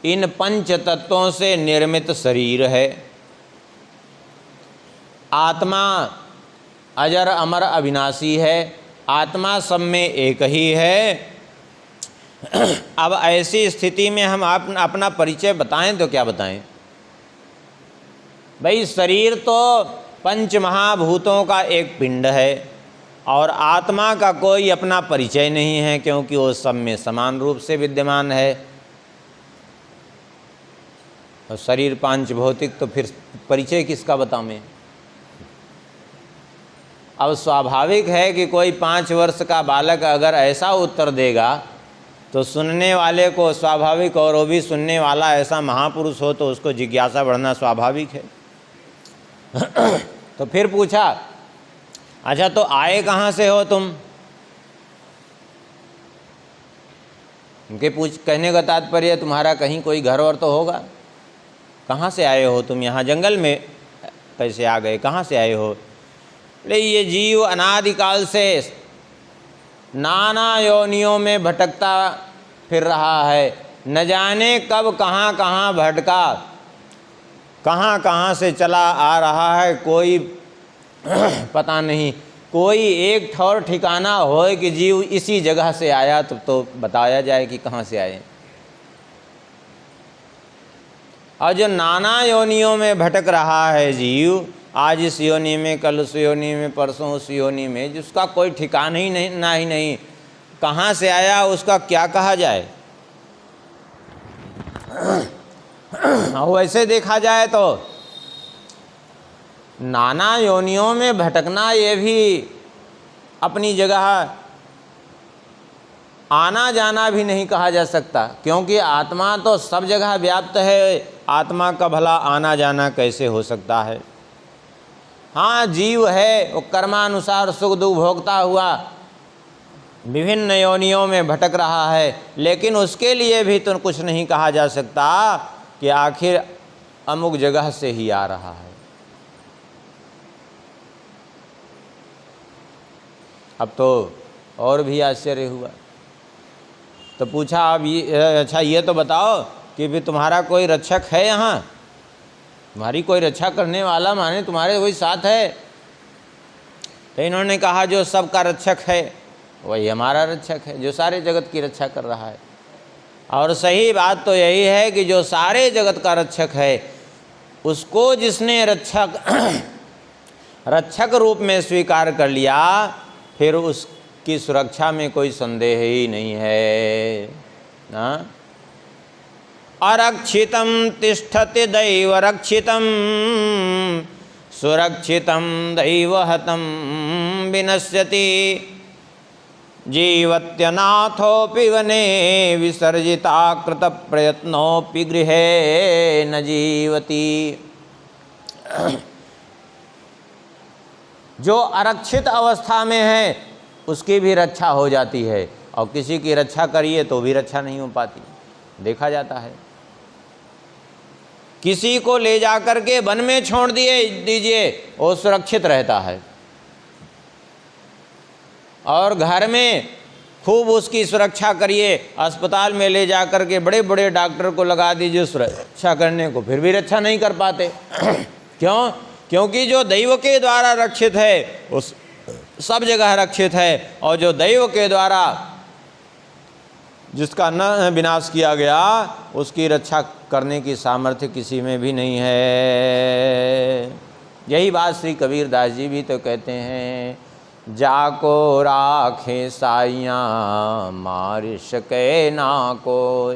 Speaker 1: इन 5 तत्वों से निर्मित शरीर है। आत्मा अजर अमर अविनाशी है, आत्मा सब में एक ही है। अब ऐसी स्थिति में हम अपना परिचय बताएं तो क्या बताएं? भाई शरीर तो 5 महाभूतों का एक पिंड है और आत्मा का कोई अपना परिचय नहीं है, क्योंकि वो सब में समान रूप से विद्यमान है। और शरीर 5 भौतिक, तो फिर परिचय किसका बताऊं? अब स्वाभाविक है कि कोई 5 वर्ष का बालक अगर ऐसा उत्तर देगा तो सुनने वाले को स्वाभाविक, और वो भी सुनने वाला ऐसा महापुरुष हो तो उसको जिज्ञासा बढ़ना स्वाभाविक है। तो फिर पूछा, अच्छा तो आए कहाँ से हो तुम? उनके कहने का तात्पर्य तुम्हारा कहीं कोई घर और तो होगा। कहाँ से आए हो तुम? यहाँ जंगल में कैसे आ गए? कहाँ से आए हो? ले ये जीव अनादिकाल से नाना योनियों में भटकता फिर रहा है, न जाने कब कहाँ कहाँ भटका, कहाँ कहाँ से चला आ रहा है, कोई पता नहीं। कोई एक ठौर ठिकाना हो कि जीव इसी जगह से आया तो बताया जाए कि कहाँ से आए। और जो नाना योनियों में भटक रहा है जीव, आज इस योनि में, कल उस योनि में, परसों उस योनि में, जिसका कोई ठिकाना ही नहीं, कहाँ से आया उसका क्या कहा जाए। वैसे देखा जाए तो नाना योनियों में भटकना ये भी अपनी जगह आना जाना भी नहीं कहा जा सकता, क्योंकि आत्मा तो सब जगह व्याप्त है। आत्मा का भला आना जाना कैसे हो सकता है? हाँ, जीव है, वो कर्मानुसार सुख दुख भोगता हुआ विभिन्न योनियों में भटक रहा है, लेकिन उसके लिए भी तो कुछ नहीं कहा जा सकता कि आखिर अमुक जगह से ही आ रहा है। अब तो और भी आश्चर्य हुआ, तो पूछा, अब ये अच्छा ये तो बताओ कि भी तुम्हारा कोई रक्षक है यहाँ, तुम्हारी कोई रक्षा करने वाला, माने तुम्हारे कोई साथ है? तो इन्होंने कहा, जो सबका रक्षक है वही हमारा रक्षक है, जो सारे जगत की रक्षा कर रहा है। और सही बात तो यही है कि जो सारे जगत का रक्षक है, उसको जिसने रक्षक रूप में स्वीकार कर लिया, फिर उसकी सुरक्षा में कोई संदेह ही नहीं है ना। अरक्षितम तिष्ठति दैव रक्षितम, सुरक्षितम दैव हतम विनश्यति, जीवत्यनाथोऽपि वने विसर्जिता कृत प्रयत्नोऽपि गृहे न जीवति। जो आरक्षित अवस्था में है उसकी भी रक्षा हो जाती है, और किसी की रक्षा करिए तो भी रक्षा नहीं हो पाती, देखा जाता है। किसी को ले जाकर के वन में छोड़ दीजिए, वो सुरक्षित रहता है, और घर में खूब उसकी सुरक्षा करिए, अस्पताल में ले जाकर के बड़े बड़े डॉक्टर को लगा दीजिए सुरक्षा करने को, फिर भी रक्षा नहीं कर पाते। क्यों? क्योंकि जो दैव के द्वारा रक्षित है उस सब जगह रक्षित है, और जो दैव के द्वारा जिसका न विनाश किया गया, उसकी रक्षा करने की सामर्थ्य किसी में भी नहीं है। यही बात श्री कबीर दास जी भी तो कहते हैं, जाको राखे साइयाँ मार सके ना कोई,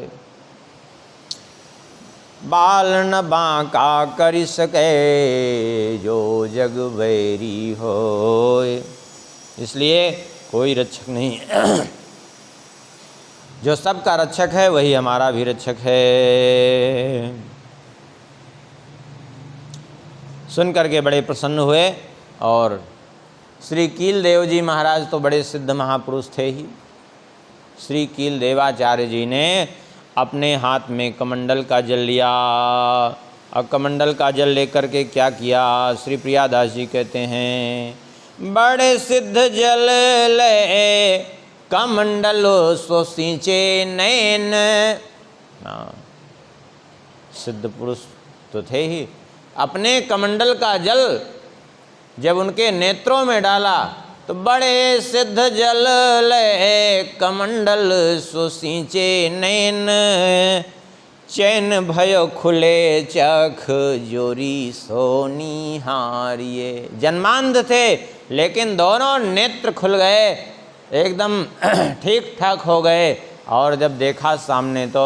Speaker 1: बाल न बांका कर सके जो जग बैरी होय। इसलिए कोई रक्षक नहीं जो सबका रक्षक है वही हमारा भी रक्षक है। सुन करके बड़े प्रसन्न हुए, और श्री कील देव जी महाराज तो बड़े सिद्ध महापुरुष थे ही। श्री कील देवाचार्य जी ने अपने हाथ में कमंडल का जल लिया, और कमंडल का जल लेकर के क्या किया, श्री प्रियादास जी कहते हैं, बड़े सिद्ध जल ले कमंडल सो सींचे नैन। सिद्ध पुरुष तो थे ही, अपने कमंडल का जल जब उनके नेत्रों में डाला तो बड़े सिद्ध जल ले कमंडल सो सींचे नैन, चैन भयो खुले चख जोरी सोनी हारिये। जन्मांध थे, लेकिन दोनों नेत्र खुल गए, एकदम ठीक ठाक हो गए, और जब देखा सामने तो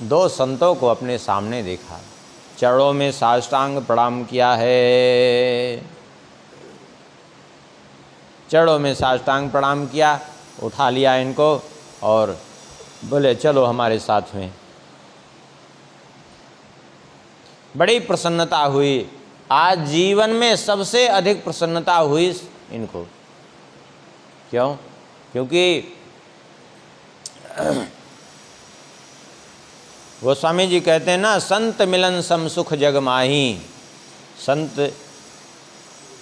Speaker 1: दो संतों को अपने सामने देखा, चरणों में साष्टांग प्रणाम किया है, चरणों में साष्टांग प्रणाम किया, उठा लिया इनको और बोले चलो हमारे साथ में। बड़ी प्रसन्नता हुई, आज जीवन में सबसे अधिक प्रसन्नता हुई इनको। क्यों? क्योंकि गोस्वामी जी कहते हैं ना, संत मिलन सम सुख जग माही। संत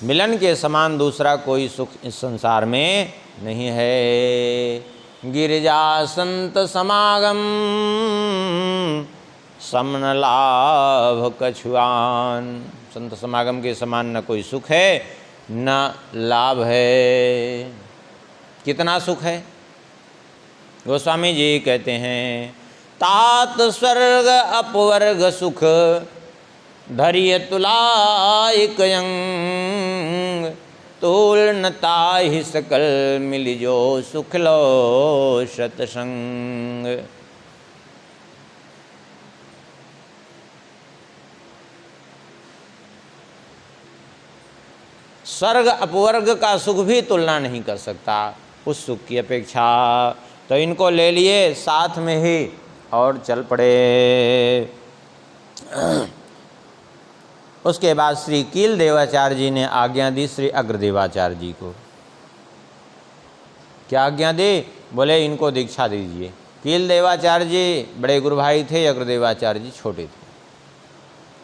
Speaker 1: मिलन के समान दूसरा कोई सुख इस संसार में नहीं है। गिरिजा संत समागम समन लाभ कछुआन। संत समागम के समान न कोई सुख है न लाभ है। कितना सुख है? गोस्वामी जी कहते हैं, तात स्वर्ग अपवर्ग सुख धरिय तुलायक यंग, तूल न ताहि सकल मिल जो सुख लो सतसंग। स्वर्ग अपवर्ग का सुख भी तुलना नहीं कर सकता। उस सुख की अपेक्षा। तो इनको ले लिए साथ में ही और चल पड़े। उसके बाद श्री कील देवाचार्य जी ने आज्ञा दी श्री अग्रदेवाचार्य जी को। क्या आज्ञा दी? बोले इनको दीक्षा दीजिए। कील देवाचार्य जी बड़े गुरु भाई थे, अग्रदेवाचार्य जी छोटे थे।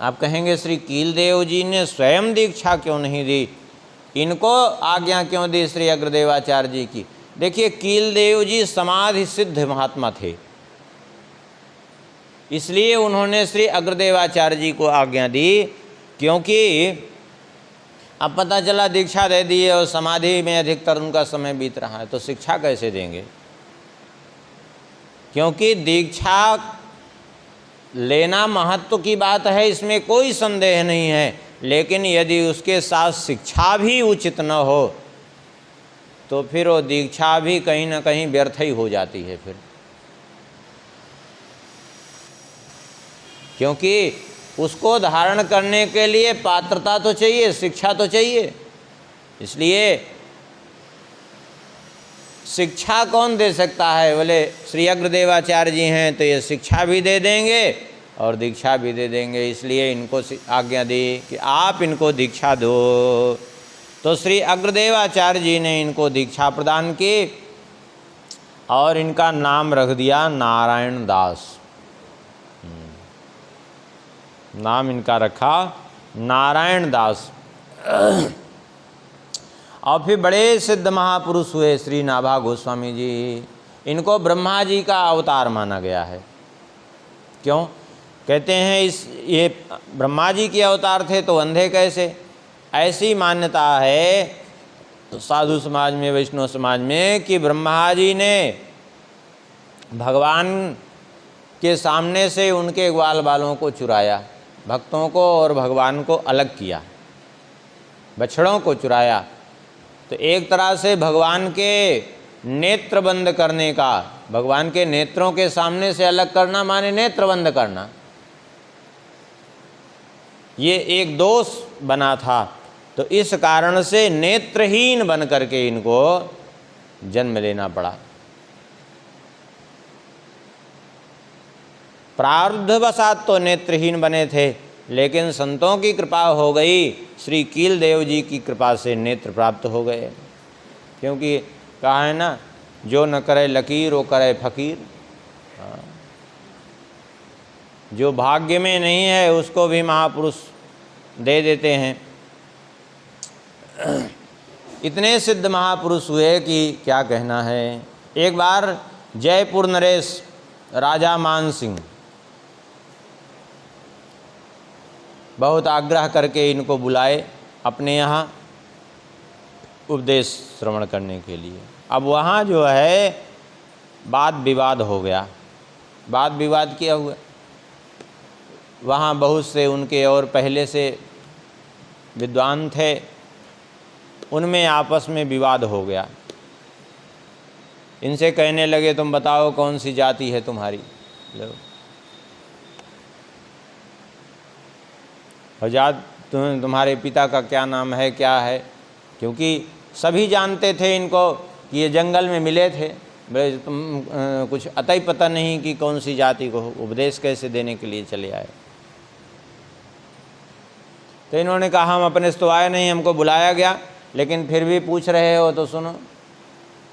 Speaker 1: आप कहेंगे श्री कील देव जी ने स्वयं दीक्षा क्यों नहीं दी, इनको आज्ञा क्यों दी श्री अग्रदेवाचार्य जी की? देखिए, कील देव जी समाधि सिद्ध महात्मा थे, इसलिए उन्होंने श्री अग्रदेवाचार्य जी को आज्ञा दी। क्योंकि अब पता चला दीक्षा दे दी और समाधि में अधिकतर उनका समय बीत रहा है, तो शिक्षा कैसे देंगे? क्योंकि दीक्षा लेना महत्व की बात है, इसमें कोई संदेह नहीं है, लेकिन यदि उसके साथ शिक्षा भी उचित न हो तो फिर वो दीक्षा भी कहीं ना कहीं व्यर्थ ही हो जाती है फिर। क्योंकि उसको धारण करने के लिए पात्रता तो चाहिए, शिक्षा तो चाहिए। इसलिए शिक्षा कौन दे सकता है? बोले श्री अग्रदेवाचार्य जी हैं, तो ये शिक्षा भी दे देंगे और दीक्षा भी दे देंगे। इसलिए इनको आज्ञा दी कि आप इनको दीक्षा दो। तो श्री अग्रदेवाचार्य जी ने इनको दीक्षा प्रदान की और इनका नाम रख दिया नारायण दास। नाम इनका रखा नारायण दास। और फिर बड़े सिद्ध महापुरुष हुए श्री नाभा गोस्वामी जी। इनको ब्रह्मा जी का अवतार माना गया है। क्यों कहते हैं? ये ब्रह्मा जी के अवतार थे तो अंधे कैसे? ऐसी मान्यता है तो साधु समाज में, वैष्णव समाज में, कि ब्रह्मा जी ने भगवान के सामने से उनके ग्वाल बालों को चुराया, भक्तों को और भगवान को अलग किया, बछड़ों को चुराया। तो एक तरह से भगवान के नेत्र बंद करने का, भगवान के नेत्रों के सामने से अलग करना माने नेत्र बंद करना, ये एक दोष बना था। तो इस कारण से नेत्रहीन बन करके इनको जन्म लेना पड़ा। प्रारब्धवशात तो नेत्रहीन बने थे, लेकिन संतों की कृपा हो गई, श्री कील देव जी की कृपा से नेत्र प्राप्त हो गए। क्योंकि कहा है ना, जो न करे लकीर वो करे फकीर। जो भाग्य में नहीं है उसको भी महापुरुष दे देते हैं। इतने सिद्ध महापुरुष हुए कि क्या कहना है। एक बार जयपुर नरेश राजा मान सिंह बहुत आग्रह करके इनको बुलाए अपने यहाँ उपदेश श्रवण करने के लिए। अब वहाँ जो है वाद विवाद हो गया। वाद विवाद किया हुआ, वहाँ बहुत से उनके और पहले से विद्वान थे, उनमें आपस में विवाद हो गया। इनसे कहने लगे तुम बताओ कौन सी जाति है तुम्हारी, लो और जात तुम्हारे पिता का क्या नाम है, क्या है। क्योंकि सभी जानते थे इनको कि ये जंगल में मिले थे, भाई तुम कुछ अता ही पता नहीं कि कौन सी जाति को उपदेश कैसे देने के लिए चले आए। तो इन्होंने कहा हम अपने से तो आए नहीं, हमको बुलाया गया, लेकिन फिर भी पूछ रहे हो तो सुनो।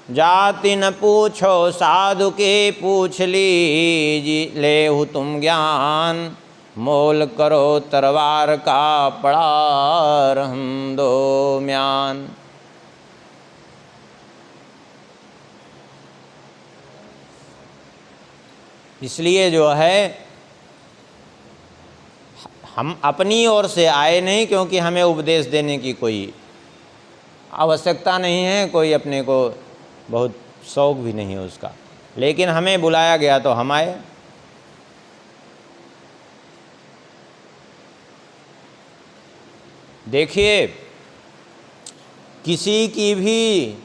Speaker 1: जाति न पूछो साधु के पूछ लीजी लेहु तुम ज्ञान, मोल करो तरवार का पड़ार हम दो म्यान। इसलिए जो है हम अपनी ओर से आए नहीं, क्योंकि हमें उपदेश देने की कोई आवश्यकता नहीं है, कोई अपने को बहुत शौक भी नहीं है उसका, लेकिन हमें बुलाया गया तो हम आए। देखिए, किसी की भी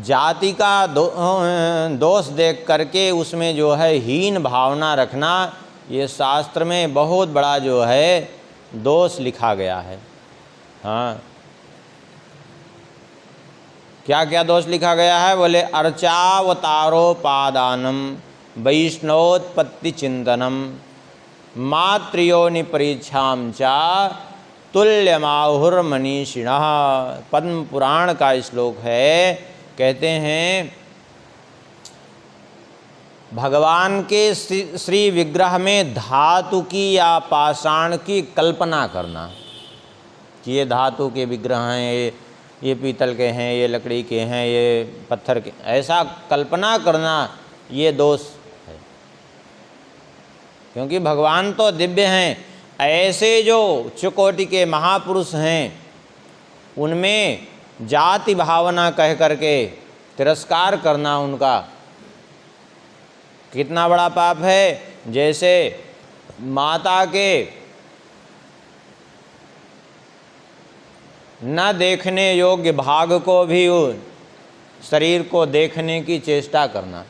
Speaker 1: जाति का दोष देख करके उसमें जो है हीन भावना रखना, ये शास्त्र में बहुत बड़ा जो है दोष लिखा गया है। हाँ, क्या क्या दोष लिखा गया है? बोले अर्चावतारोपादानम, वैष्णवोत्पत्ति चिंतनम, मातृयोनि परीक्षाम चा तुल्यमाहुर्मनीषिणः। पद्म पुराण का श्लोक है। कहते हैं भगवान के श्री विग्रह में धातु की या पाषाण की कल्पना करना कि ये धातु के विग्रह हैं, ये पीतल के हैं, ये लकड़ी के हैं, ये पत्थर के, ऐसा कल्पना करना ये दोष है। क्योंकि भगवान तो दिव्य हैं। ऐसे जो उच्च के महापुरुष हैं उनमें जाति भावना कह करके तिरस्कार करना उनका कितना बड़ा पाप है। जैसे माता के न देखने योग्य भाग को भी शरीर को देखने की चेष्टा करना।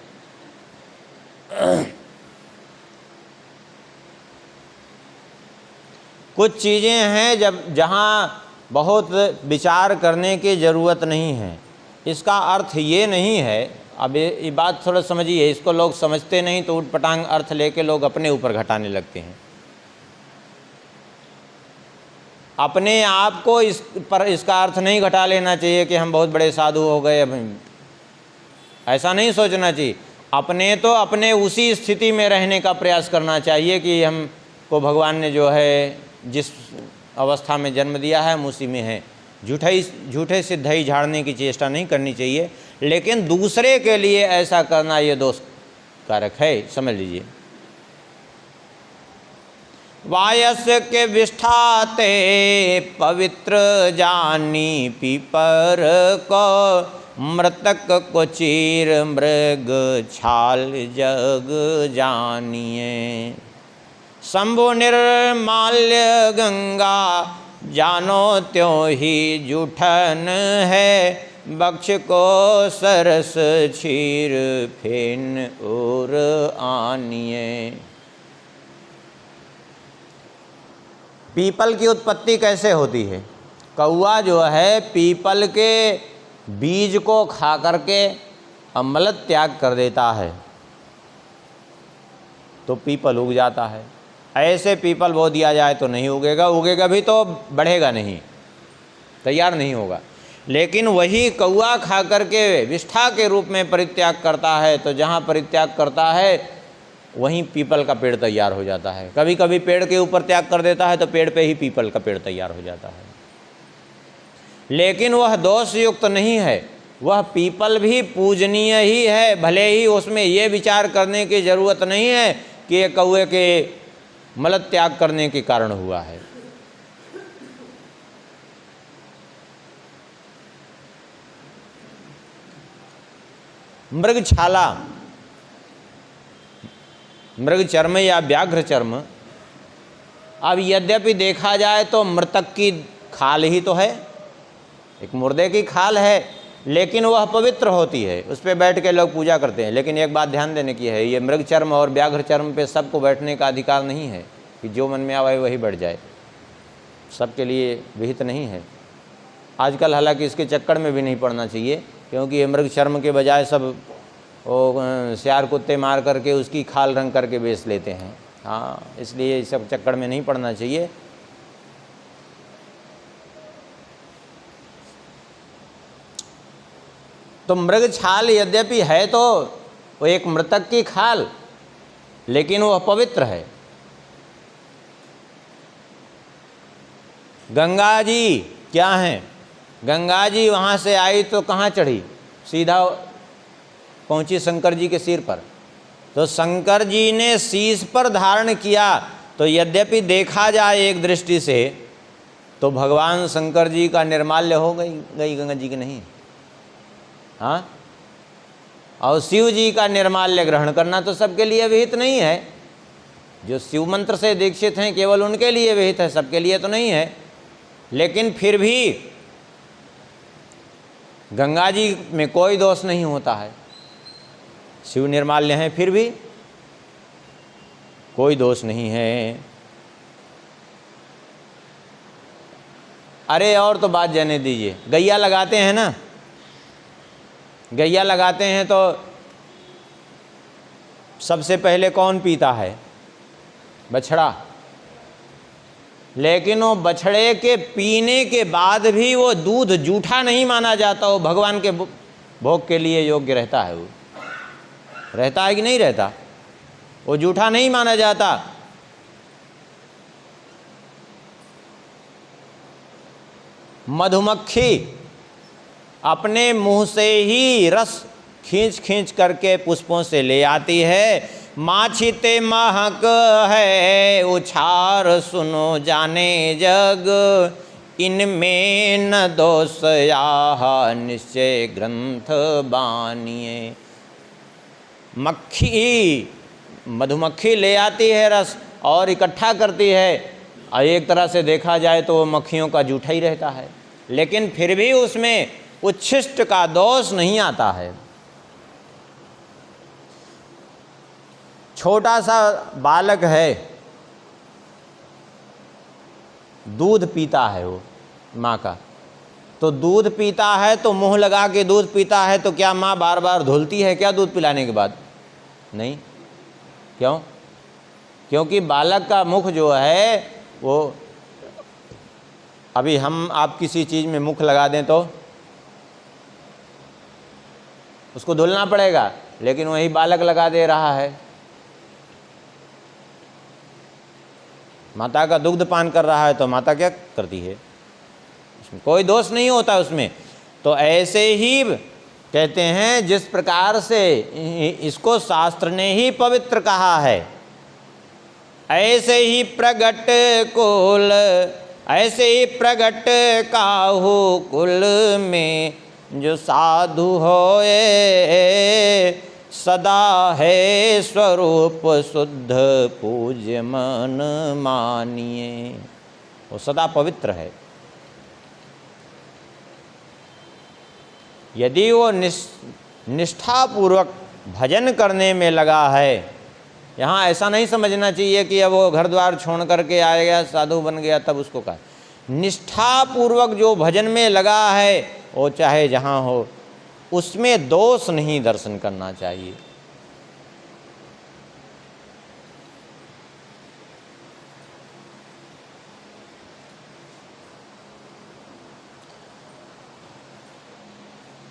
Speaker 1: कुछ चीज़ें हैं जहाँ बहुत विचार करने की ज़रूरत नहीं है। इसका अर्थ ये नहीं है, अब ये बात थोड़ा समझिए, इसको लोग समझते नहीं तो उटपटांग अर्थ लेके लोग अपने ऊपर घटाने लगते हैं। अपने आप को इस पर इसका अर्थ नहीं घटा लेना चाहिए कि हम बहुत बड़े साधु हो गए, अब ऐसा नहीं सोचना चाहिए। अपने तो अपने उसी स्थिति में रहने का प्रयास करना चाहिए कि हमको भगवान ने जो है जिस अवस्था में जन्म दिया है हम उसी में हैं। झूठे सिद्धई झाड़ने की चेष्टा नहीं करनी चाहिए, लेकिन दूसरे के लिए ऐसा करना ये दोष कारक है, समझ लीजिए। वायस के विष्ठाते पवित्र जानी पीपर को, मृतक को चीर मृग छाल जग जानिए। शंभु निर्माल्य गंगा जानो त्यों ही जूठन है, बक्ष को सरस क्षीर फेन और आनिए। पीपल की उत्पत्ति कैसे होती है? कौआ जो है पीपल के बीज को खा करके अम्ल त्याग कर देता है तो पीपल उग जाता है। ऐसे पीपल बो दिया जाए तो नहीं उगेगा, उगेगा भी तो बढ़ेगा नहीं, तैयार नहीं होगा। लेकिन वही कौआ खा करके विष्ठा के रूप में परित्याग करता है तो जहाँ परित्याग करता है वहीं पीपल का पेड़ तैयार हो जाता है। कभी कभी पेड़ के ऊपर त्याग कर देता है तो पेड़ पे ही पीपल का पेड़ तैयार हो जाता है। लेकिन वह दोष युक्त नहीं है, वह पीपल भी पूजनीय ही है। भले ही उसमें ये विचार करने की ज़रूरत नहीं है कि ये कौए के मल त्याग करने के कारण हुआ है। मृगछाला, मृग चर्म या व्याघ्र चर्म, अब यद्यपि देखा जाए तो मृतक की खाल ही तो है, एक मुर्दे की खाल है, लेकिन वह पवित्र होती है, उस पर बैठ के लोग पूजा करते हैं। लेकिन एक बात ध्यान देने की है, ये मृग चर्म और व्याघ्र चर्म पे सबको बैठने का अधिकार नहीं है कि जो मन में आवे वही बैठ जाए, सबके लिए विहित नहीं है। आजकल हालांकि इसके चक्कर में भी नहीं पड़ना चाहिए, क्योंकि ये मृग चर्म के बजाय सब वो सियार कुत्ते मार करके उसकी खाल रंग करके बेच लेते हैं। हाँ, इसलिए इस सब चक्कर में नहीं पड़ना चाहिए। तो मृग छाल यद्यपि है तो वो एक मृतक की खाल, लेकिन वह पवित्र है। गंगा जी क्या हैं? गंगा जी वहाँ से आई तो कहाँ चढ़ी? सीधा पहुँची शंकर जी के सिर पर। तो शंकर जी ने शीश पर धारण किया तो यद्यपि देखा जाए एक दृष्टि से तो भगवान शंकर जी का निर्माल्य हो गई गंगा जी की नहीं। हाँ, और शिव जी का निर्माल्य ग्रहण करना तो सबके लिए विहित नहीं है। जो शिव मंत्र से दीक्षित हैं केवल उनके लिए विहित है, सबके लिए तो नहीं है। लेकिन फिर भी गंगा जी में कोई दोष नहीं होता है, शिव निर्माल्य हैं फिर भी कोई दोष नहीं है। अरे और तो बात जाने दीजिए, गैया लगाते हैं ना, गैया लगाते हैं तो सबसे पहले कौन पीता है? बछड़ा। लेकिन वो बछड़े के पीने के बाद भी वो दूध जूठा नहीं माना जाता, वो भगवान के भोग के लिए योग्य रहता है। वो रहता है कि नहीं रहता? वो जूठा नहीं माना जाता। मधुमक्खी अपने मुंह से ही रस खींच खींच करके पुष्पों से ले आती है। माछिते महक है उछार सुनो जाने जग, इनमें न दोष याह निश्चय ग्रंथ बानिए। मधुमक्खी ले आती है रस और इकट्ठा करती है, और एक तरह से देखा जाए तो वो मक्खियों का जूठा ही रहता है, लेकिन फिर भी उसमें उच्छिष्ट का दोष नहीं आता है। छोटा सा बालक है, दूध पीता है वो माँ का, तो दूध पीता है तो मुंह लगा के दूध पीता है, तो क्या माँ बार बार धुलती है क्या दूध पिलाने के बाद? नहीं। क्यों? क्योंकि बालक का मुख जो है वो, अभी हम आप किसी चीज़ में मुख लगा दें तो उसको धुलना पड़ेगा, लेकिन वही बालक लगा दे रहा है। माता का दुग्ध पान कर रहा है तो माता क्या करती है? उसमें कोई दोष नहीं होता उसमें। तो ऐसे ही कहते हैं, जिस प्रकार से इसको शास्त्र ने ही पवित्र कहा है, ऐसे ही प्रगट कुल, ऐसे ही प्रगट काहू कुल में जो साधु होए, सदा है स्वरूप शुद्ध पूज्य मन मानिए। वो सदा पवित्र है। यदि वो निष्ठापूर्वक भजन करने में लगा है, यहाँ ऐसा नहीं समझना चाहिए कि अब वो घर द्वार छोड़ करके आएगा साधु बन गया तब उसको कहा। निष्ठापूर्वक जो भजन में लगा है वो चाहे जहाँ हो, उसमें दोष नहीं दर्शन करना चाहिए।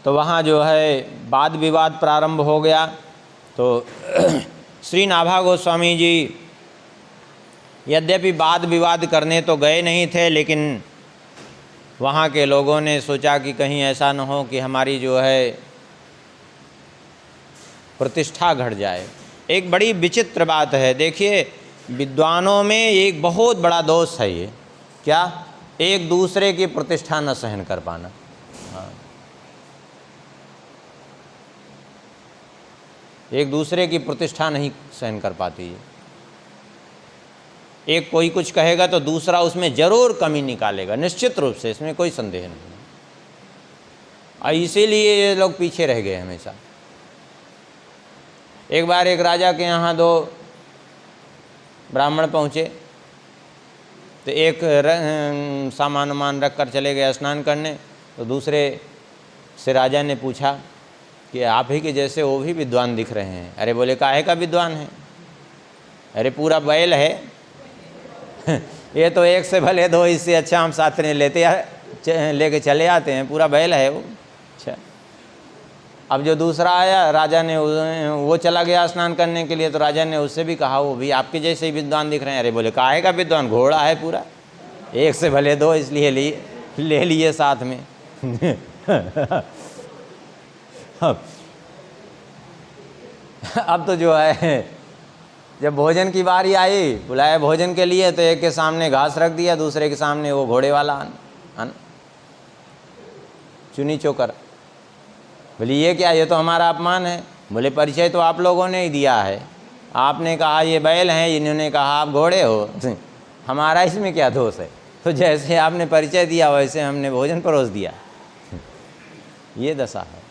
Speaker 1: तो वहाँ जो है वाद विवाद प्रारंभ हो गया। तो श्री नाभा गोस्वामी जी यद्यपि वाद विवाद करने तो गए नहीं थे, लेकिन वहाँ के लोगों ने सोचा कि कहीं ऐसा न हो कि हमारी जो है प्रतिष्ठा घट जाए। एक बड़ी विचित्र बात है। देखिए, विद्वानों में एक बहुत बड़ा दोष है ये, क्या? एक दूसरे की प्रतिष्ठा न सहन कर पाना। हाँ, एक दूसरे की प्रतिष्ठा नहीं सहन कर पाती है। एक कोई कुछ कहेगा तो दूसरा उसमें जरूर कमी निकालेगा, निश्चित रूप से, इसमें कोई संदेह नहीं। और इसीलिए ये लोग पीछे रह गए हमेशा। एक बार एक राजा के यहाँ दो ब्राह्मण पहुँचे, तो एक सामान वामान रख कर चले गए स्नान करने, तो दूसरे से राजा ने पूछा कि आप ही के जैसे वो भी विद्वान दिख रहे हैं। अरे बोले, काहे का विद्वान है? अरे पूरा बैल है ये तो एक से भले दो, इससे अच्छा हम साथ में लेके चले आते हैं, पूरा बैल है वो। अच्छा, अब जो दूसरा आया, राजा ने वो चला गया स्नान करने के लिए, तो राजा ने उससे भी कहा, वो भी आपके जैसे ही विद्वान दिख रहे हैं। अरे बोले, काहे का विद्वान? घोड़ा है पूरा, एक से भले दो, इसलिए ले लिए साथ में अब तो जो है, जब भोजन की बारी आई, बुलाया भोजन के लिए, तो एक के सामने घास रख दिया, दूसरे के सामने वो घोड़े वाला चुनी चोकर। बोली, ये क्या? ये तो हमारा अपमान है। बोले, परिचय तो आप लोगों ने ही दिया है, आपने कहा ये बैल हैं, इन्होंने कहा आप घोड़े हो, हमारा इसमें क्या दोष है? तो जैसे आपने परिचय दिया वैसे हमने भोजन परोस दिया। ये दशा है।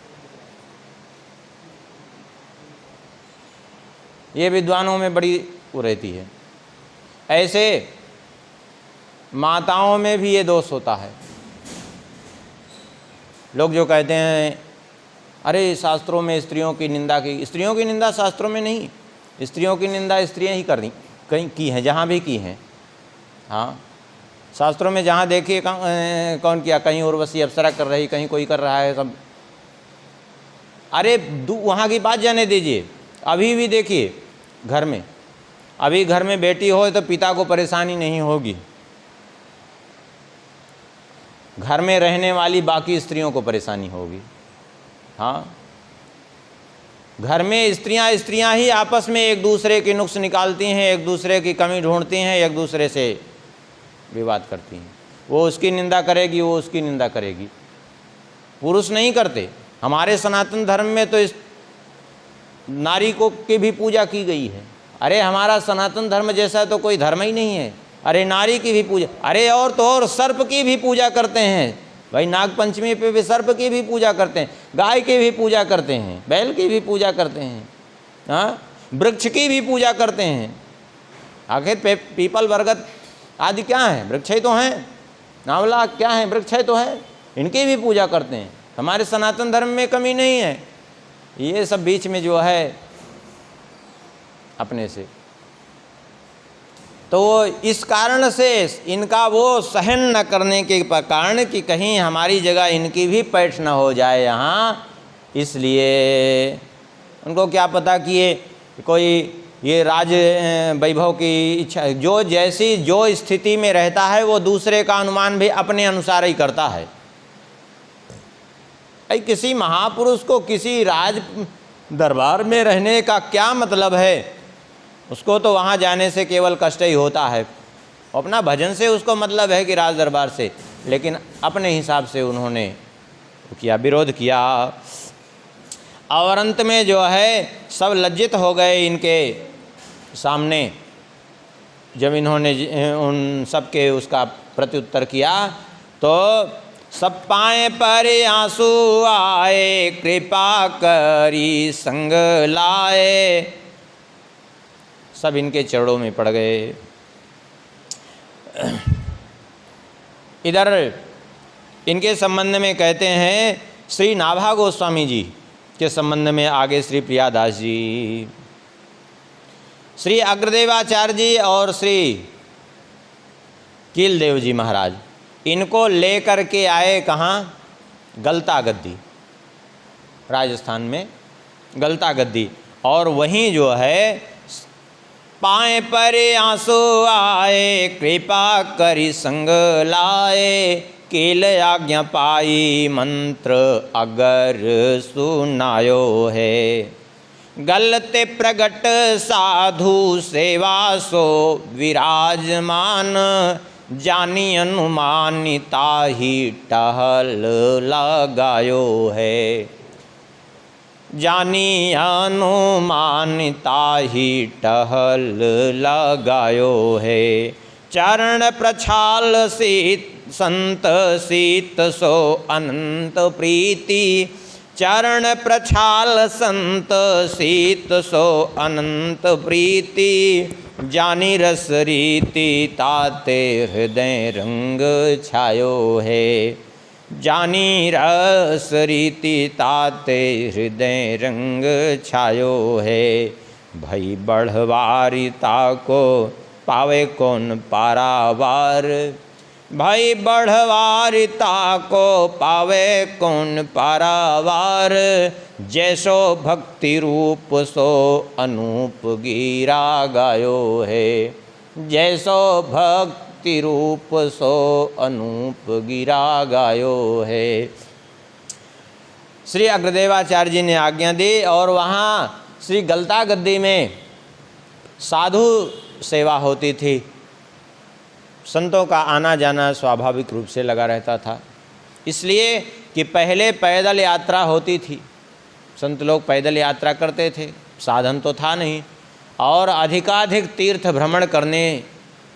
Speaker 1: ये विद्वानों में बड़ी वो रहती है। ऐसे माताओं में भी ये दोष होता है। लोग जो कहते हैं अरे शास्त्रों में स्त्रियों की निंदा की, स्त्रियों की निंदा शास्त्रों में नहीं, स्त्रियों की निंदा स्त्रियां ही करनी कहीं की हैं, जहाँ भी की हैं। हाँ, शास्त्रों में जहाँ देखिए कौन किया, कहीं उर्वशी अप्सरा कर रही, कहीं कोई कर रहा है, सब। अरे वहाँ की बात जाने दीजिए, अभी भी देखिए घर में, अभी घर में बेटी हो तो पिता को परेशानी नहीं होगी, घर में रहने वाली बाकी स्त्रियों को परेशानी होगी। हाँ, घर में स्त्रियां ही आपस में एक दूसरे के नुक्स निकालती हैं, एक दूसरे की कमी ढूंढती हैं, एक दूसरे से विवाद करती हैं। वो उसकी निंदा करेगी, वो उसकी निंदा करेगी, पुरुष नहीं करते। हमारे सनातन धर्म में तो इस नारी को की भी पूजा की गई है। अरे हमारा सनातन धर्म जैसा तो कोई धर्म ही नहीं है। अरे नारी की भी पूजा, अरे और तो और सर्प की भी पूजा करते हैं भाई, नाग पंचमी पे भी सर्प की भी पूजा करते हैं, गाय की भी पूजा करते हैं, बैल की भी पूजा करते हैं, हाँ, वृक्ष की भी पूजा करते हैं। आखिर पीपल बरगद आदि क्या है, वृक्ष ही तो हैं, नावला क्या है, वृक्ष ही तो है, इनकी भी पूजा करते हैं। हमारे सनातन धर्म में कमी नहीं है। ये सब बीच में जो है अपने से, तो वो इस कारण से इनका वो सहन न करने के कारण कि कहीं हमारी जगह इनकी भी पैठ न हो जाए यहाँ, इसलिए उनको क्या पता कि ये कोई ये राज वैभव की इच्छा, जो जैसी जो स्थिति में रहता है वो दूसरे का अनुमान भी अपने अनुसार ही करता है। किसी महापुरुष को किसी राज दरबार में रहने का क्या मतलब है, उसको तो वहाँ जाने से केवल कष्ट ही होता है। अपना भजन से उसको मतलब है कि राज दरबार से, लेकिन अपने हिसाब से उन्होंने किया, विरोध किया, और अंत में जो है सब लज्जित हो गए इनके सामने। जब इन्होंने उन सब के उसका प्रत्युत्तर किया तो सब पाए पर आंसू आए, कृपा करी संग लाए, सब इनके चरणों में पड़ गए। इधर इनके संबंध में कहते हैं श्री नाभा गोस्वामी जी के संबंध में आगे श्री प्रियादास जी, श्री अग्रदेवाचार्य जी और श्री कीलदेव जी महाराज, इनको लेकर के आए कहाँ, गलता गद्दी, राजस्थान में गलता गद्दी। और वहीं जो है पाए पर आंसू आए, कृपा करी संग लाए, कील आज्ञा पाई मंत्र अगर सुनायो है, गलते प्रगट साधु सेवा सो विराजमान, जानी अनुमानिता ही टहल लगायो है, जानी अनुमानिता ही टहल लगायो है, चरण प्रछाल शीत संत शीत सो अनंत प्रीति, चरण प्रछाल संत शीत सो अनंत प्रीति, जानी रस रीति ताते हृदय रंग छायो है, जानी रस रीति ताते हृदय रंग छायो है, भई बढ़वारिता को पावे कौन पारावार, भाई बढ़वारिता को पावे कौन पारावार, जैसो भक्ति रूप सो अनूप गीरा गायो है, जैसो भक्ति रूप सो अनूप गिरा गायो है। श्री अग्रदेवाचार्य जी ने आज्ञा दी और वहाँ श्री गलता गद्दी में साधु सेवा होती थी, संतों का आना जाना स्वाभाविक रूप से लगा रहता था, इसलिए कि पहले पैदल यात्रा होती थी, संत लोग पैदल यात्रा करते थे, साधन तो था नहीं, और अधिकाधिक तीर्थ भ्रमण करने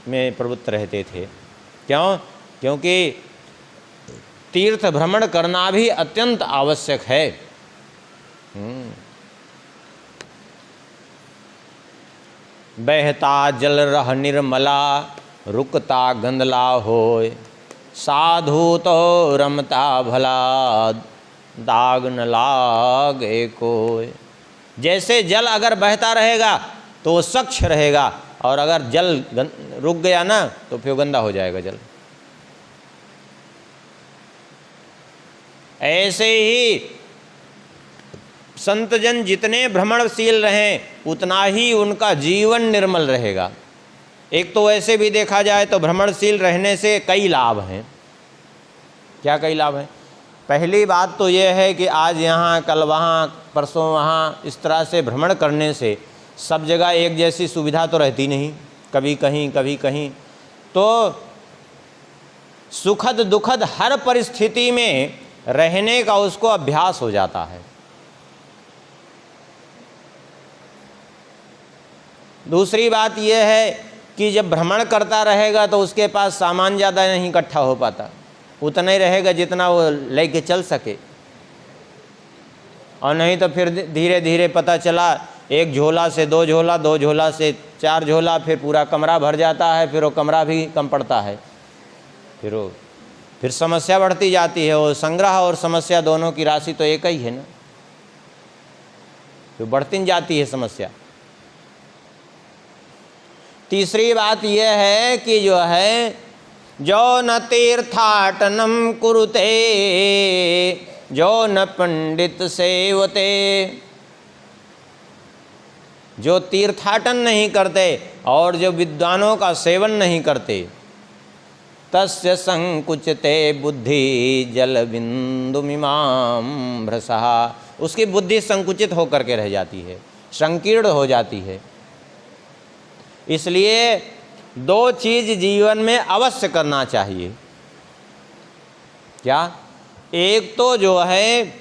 Speaker 1: में प्रवृत्त रहते थे। क्यों? क्योंकि तीर्थ भ्रमण करना भी अत्यंत आवश्यक है। बहता जल रह निर्मला, रुकता गंदला होय, साधु तो रमता भला, दाग न लागे कोय। जैसे जल अगर बहता रहेगा तो वो स्वच्छ रहेगा, और अगर जल रुक गया ना तो फिर गंदा हो जाएगा जल। ऐसे ही संतजन जितने भ्रमणशील रहें उतना ही उनका जीवन निर्मल रहेगा। एक तो वैसे भी देखा जाए तो भ्रमणशील रहने से कई लाभ हैं। क्या कई लाभ हैं? पहली बात तो यह है कि आज यहाँ कल वहाँ परसों वहाँ इस तरह से भ्रमण करने से सब जगह एक जैसी सुविधा तो रहती नहीं, कभी कहीं। तो सुखद दुखद हर परिस्थिति में रहने का उसको अभ्यास हो जाता है। दूसरी बात यह है कि जब भ्रमण करता रहेगा तो उसके पास सामान ज़्यादा नहीं इकट्ठा हो पाता, उतना ही रहेगा जितना वो लेके चल सके। और नहीं तो फिर धीरे धीरे पता चला एक झोला से दो झोला, दो झोला से चार झोला, फिर पूरा कमरा भर जाता है, फिर वो कमरा भी कम पड़ता है, फिर समस्या बढ़ती जाती है। वो संग्रह और समस्या दोनों की राशि तो एक ही है ना, तो बढ़ती जाती है समस्या। तीसरी बात यह है कि जो है जो न तीर्थाटनम कुरुते जो न पंडित सेवते, जो तीर्थाटन नहीं करते और जो विद्वानों का सेवन नहीं करते, तस्य संकुचिते बुद्धि जल बिंदु मिमाम भ्रसहा, उसकी बुद्धि संकुचित होकर के रह जाती है, संकीर्ण हो जाती है। इसलिए दो चीज जीवन में अवश्य करना चाहिए। क्या? एक तो जो है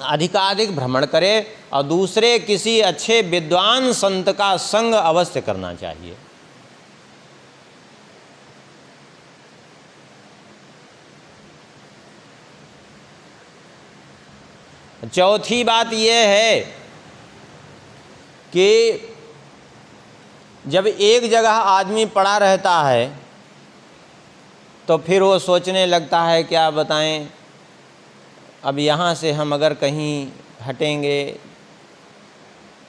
Speaker 1: अधिकाधिक भ्रमण करे, और दूसरे किसी अच्छे विद्वान संत का संग अवश्य करना चाहिए। चौथी बात यह है कि जब एक जगह आदमी पड़ा रहता है तो फिर वो सोचने लगता है क्या बताएं, अब यहाँ से हम अगर कहीं हटेंगे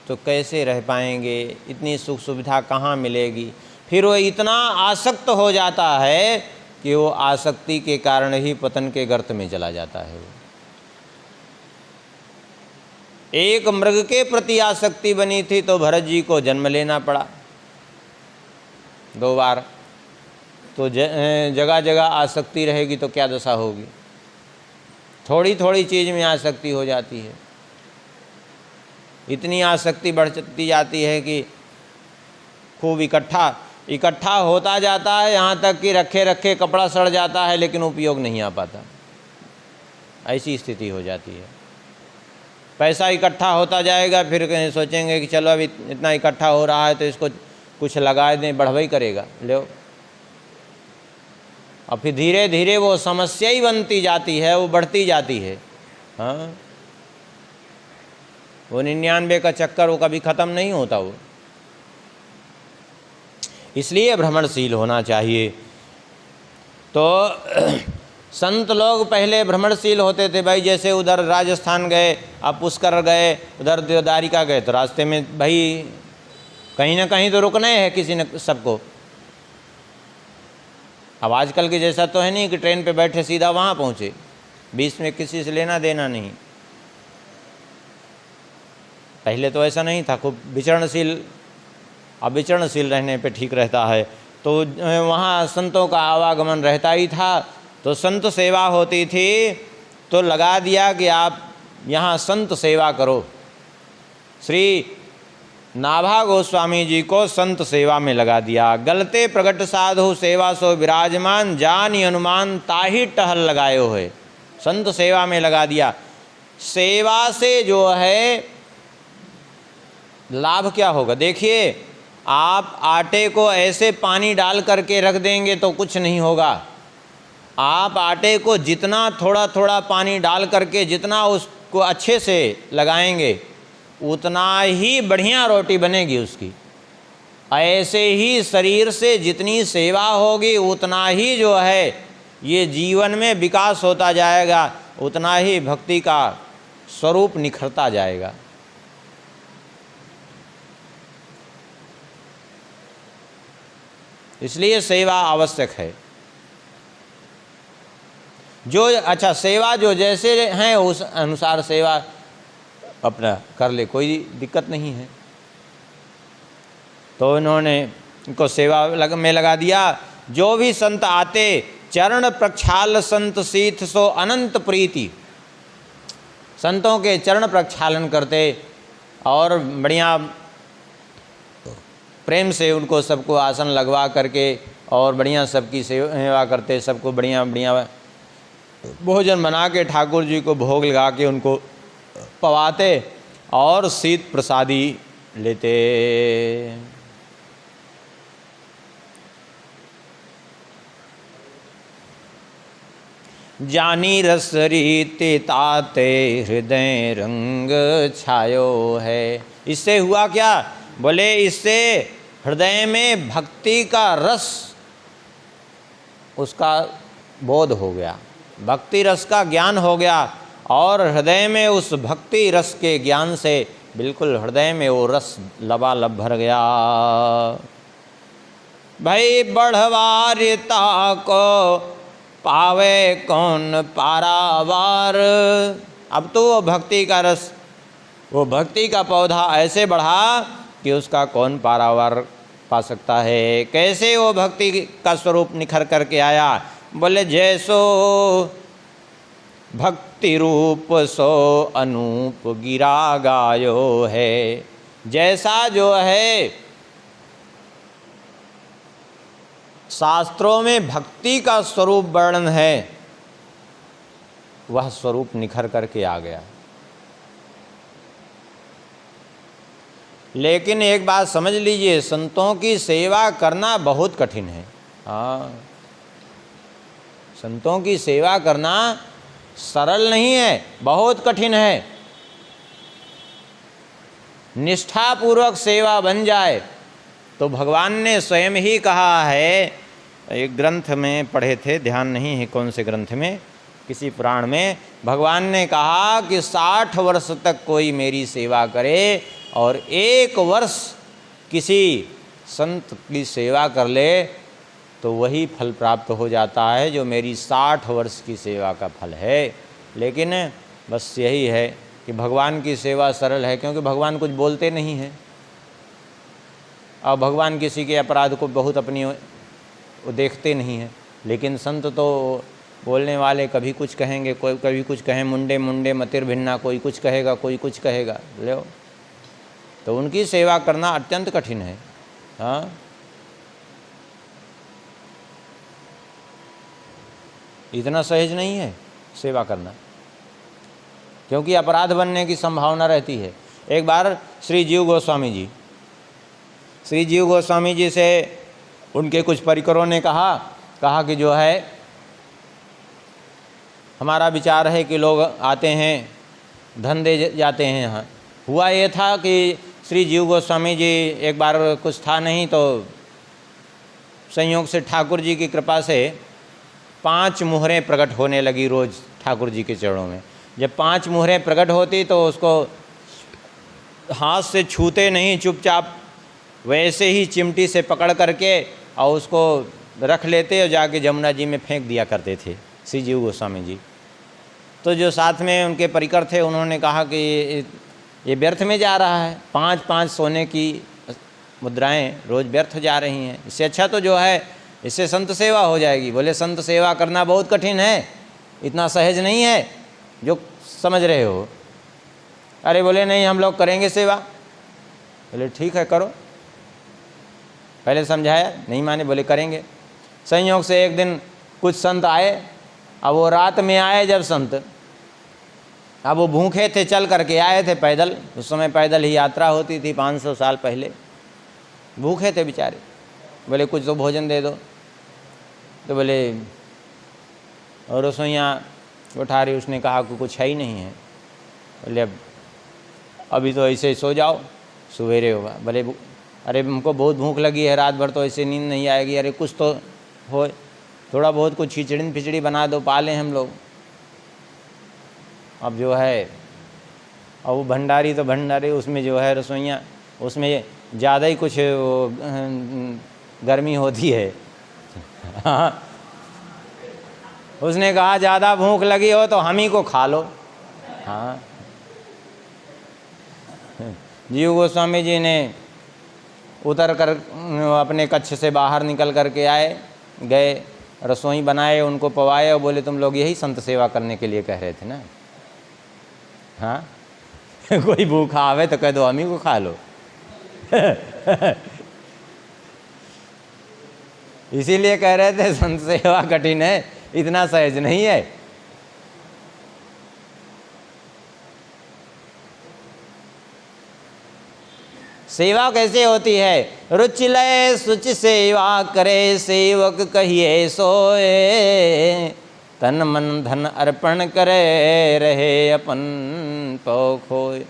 Speaker 1: तो कैसे रह पाएंगे, इतनी सुख सुविधा कहाँ मिलेगी। फिर वो इतना आसक्त हो जाता है कि वो आसक्ति के कारण ही पतन के गर्त में चला जाता है। एक मृग के प्रति आसक्ति बनी थी तो भरत जी को जन्म लेना पड़ा 2 बार। तो जगह जगह आसक्ति रहेगी तो क्या दशा होगी। थोड़ी थोड़ी चीज़ में आसक्ति हो जाती है, इतनी आसक्ति बढ़ती जाती है कि खूब इकट्ठा होता जाता है, यहाँ तक कि रखे रखे कपड़ा सड़ जाता है लेकिन उपयोग नहीं आ पाता। ऐसी स्थिति हो जाती है। पैसा इकट्ठा होता जाएगा, फिर कहीं सोचेंगे कि चलो अभी इतना इकट्ठा हो रहा है तो इसको कुछ लगा दें, बढ़वाई करेगा, लो। और फिर धीरे धीरे वो समस्या ही बनती जाती है, वो बढ़ती जाती है। हाँ, वो 99 का चक्कर वो कभी ख़त्म नहीं होता वो। इसलिए भ्रमणशील होना चाहिए। तो संत लोग पहले भ्रमणशील होते थे भाई। जैसे उधर राजस्थान गए, अब पुष्कर गए, उधर द्वारिका गए, तो रास्ते में भाई कहीं ना कहीं तो रुकना है किसी ने सबको। अब आजकल के जैसा तो है नहीं कि ट्रेन पे बैठे सीधा वहाँ पहुँचे, बीच में किसी से लेना देना नहीं। पहले तो ऐसा नहीं था, खूब विचरणशील। अब विचरणशील रहने पे ठीक रहता है। तो वहाँ संतों का आवागमन रहता ही था, तो संत सेवा होती थी, तो लगा दिया कि आप यहाँ संत सेवा करो। श्री नाभा गोस्वामी जी को संत सेवा में लगा दिया। गलते प्रगट साधु सेवा सो विराजमान, जानी अनुमान ताही टहल लगायो है। संत सेवा में लगा दिया। सेवा से जो है लाभ क्या होगा? देखिए, आप आटे को ऐसे पानी डाल करके रख देंगे तो कुछ नहीं होगा। आप आटे को जितना थोड़ा थोड़ा पानी डाल करके जितना उसको अच्छे से लगाएंगे उतना ही बढ़िया रोटी बनेगी उसकी। ऐसे ही शरीर से जितनी सेवा होगी उतना ही जो है ये जीवन में विकास होता जाएगा। उतना ही भक्ति का स्वरूप निखरता जाएगा। इसलिए सेवा आवश्यक है। जो अच्छा सेवा जो जैसे हैं उस अनुसार सेवा अपना कर ले, कोई दिक्कत नहीं है। तो इन्होंने इनको सेवा में लगा दिया। जो भी संत आते चरण प्रक्षाल संत सीथ सो अनंत प्रीति। संतों के चरण प्रक्षालन करते और बढ़िया प्रेम से उनको सबको आसन लगवा करके और बढ़िया सबकी सेवा करते, सबको बढ़िया बढ़िया भोजन बना के ठाकुर जी को भोग लगा के उनको पवाते और शीत प्रसादी लेते। जानी रस रीति ताते हृदय रंग छायो है। इससे हुआ क्या? बोले इससे हृदय में भक्ति का रस उसका बोध हो गया, भक्ति रस का ज्ञान हो गया और हृदय में उस भक्ति रस के ज्ञान से बिल्कुल हृदय में वो रस लबालब भर गया। भाई बढ़वारिता को पावे कौन पारावार। अब तो वो भक्ति का रस, वो भक्ति का पौधा ऐसे बढ़ा कि उसका कौन पारावार पा सकता है। कैसे वो भक्ति का स्वरूप निखर करके आया? बोले जैसो भक्ति रूप सो अनूप गिरा गायो है। जैसा जो है शास्त्रों में भक्ति का स्वरूप वर्णन है, वह स्वरूप निखर करके आ गया। लेकिन एक बात समझ लीजिए, संतों की सेवा करना बहुत कठिन है। हाँ, संतों की सेवा करना सरल नहीं है, बहुत कठिन है। निष्ठापूर्वक सेवा बन जाए तो भगवान ने स्वयं ही कहा है, एक ग्रंथ में पढ़े थे, ध्यान नहीं है कौन से ग्रंथ में, किसी पुराण में भगवान ने कहा कि 60 वर्ष तक कोई मेरी सेवा करे और 1 वर्ष किसी संत की सेवा कर ले तो वही फल प्राप्त हो जाता है जो मेरी 60 वर्ष की सेवा का फल है। लेकिन बस यही है कि भगवान की सेवा सरल है, क्योंकि भगवान कुछ बोलते नहीं हैं और भगवान किसी के अपराध को बहुत अपनी वो देखते नहीं हैं। लेकिन संत तो बोलने वाले कभी कुछ कहेंगे, कोई कभी कुछ कहें, मुंडे मुंडे मतिर भिन्ना, कोई कुछ कहेगा कोई कुछ कहेगा, लो। तो उनकी सेवा करना अत्यंत कठिन है। हाँ, इतना सहज नहीं है सेवा करना, क्योंकि अपराध बनने की संभावना रहती है। एक बार श्री जीव गोस्वामी जी से उनके कुछ परिकरों ने कहा कि जो है हमारा विचार है कि लोग आते हैं धन दे जाते हैं यहाँ। हुआ ये था कि श्री जीव गोस्वामी जी एक बार कुछ था नहीं तो संयोग से ठाकुर जी की कृपा से 5 मुहरें प्रकट होने लगी रोज़ ठाकुर जी के चरणों में। जब 5 मुहरें प्रकट होती तो उसको हाथ से छूते नहीं, चुपचाप वैसे ही चिमटी से पकड़ करके और उसको रख लेते और जाके जमुना जी में फेंक दिया करते थे श्री जीव गोस्वामी जी। तो जो साथ में उनके परिकर थे उन्होंने कहा कि ये व्यर्थ में जा रहा है, 5-5 सोने की मुद्राएं रोज़ व्यर्थ जा रही हैं, इससे अच्छा तो जो है इससे संत सेवा हो जाएगी। बोले संत सेवा करना बहुत कठिन है, इतना सहज नहीं है जो समझ रहे हो। अरे बोले नहीं हम लोग करेंगे सेवा। बोले ठीक है करो। पहले समझाया, नहीं माने, बोले करेंगे। संयोग से एक दिन कुछ संत आए, अब वो रात में आए जब संत, अब वो भूखे थे, चल करके आए थे पैदल, उस समय पैदल ही यात्रा होती थी 500 साल पहले। भूखे थे बेचारे। बोले कुछ तो भोजन दे दो। तो बोले और रसोइया उठा रही, उसने कहा कि कुछ है ही नहीं है। बोले अभी तो ऐसे सो जाओ, सवेरे होगा। बोले अरे हमको बहुत भूख लगी है, रात भर तो ऐसे नींद नहीं आएगी। अरे कुछ तो हो, थोड़ा बहुत कुछ खिचड़ी फिचड़ी बना दो, पा लें हम लोग। अब जो है, और वो भंडारी तो भंडारी, उसमें जो है रसोइयाँ, उसमें ज़्यादा ही कुछ वो गर्मी होती है। हाँ, उसने कहा ज़्यादा भूख लगी हो तो हम ही को खा लो। हाँ, जीव गोस्वामी जी ने उतर कर अपने कक्ष से बाहर निकल कर के आए, गए, रसोई बनाए, उनको पवाए और बोले तुम लोग यही संत सेवा करने के लिए कह रहे थे ना। हाँ कोई भूखा आवे तो कह दो हम ही को खा लो। इसीलिए कह रहे थे संत सेवा कठिन है, इतना सहज नहीं है। सेवा कैसे होती है? रुचि लय सुचि सेवा करे, सेवक कहिए सोए, तन मन धन अर्पण करे, रहे अपन पौ खोए।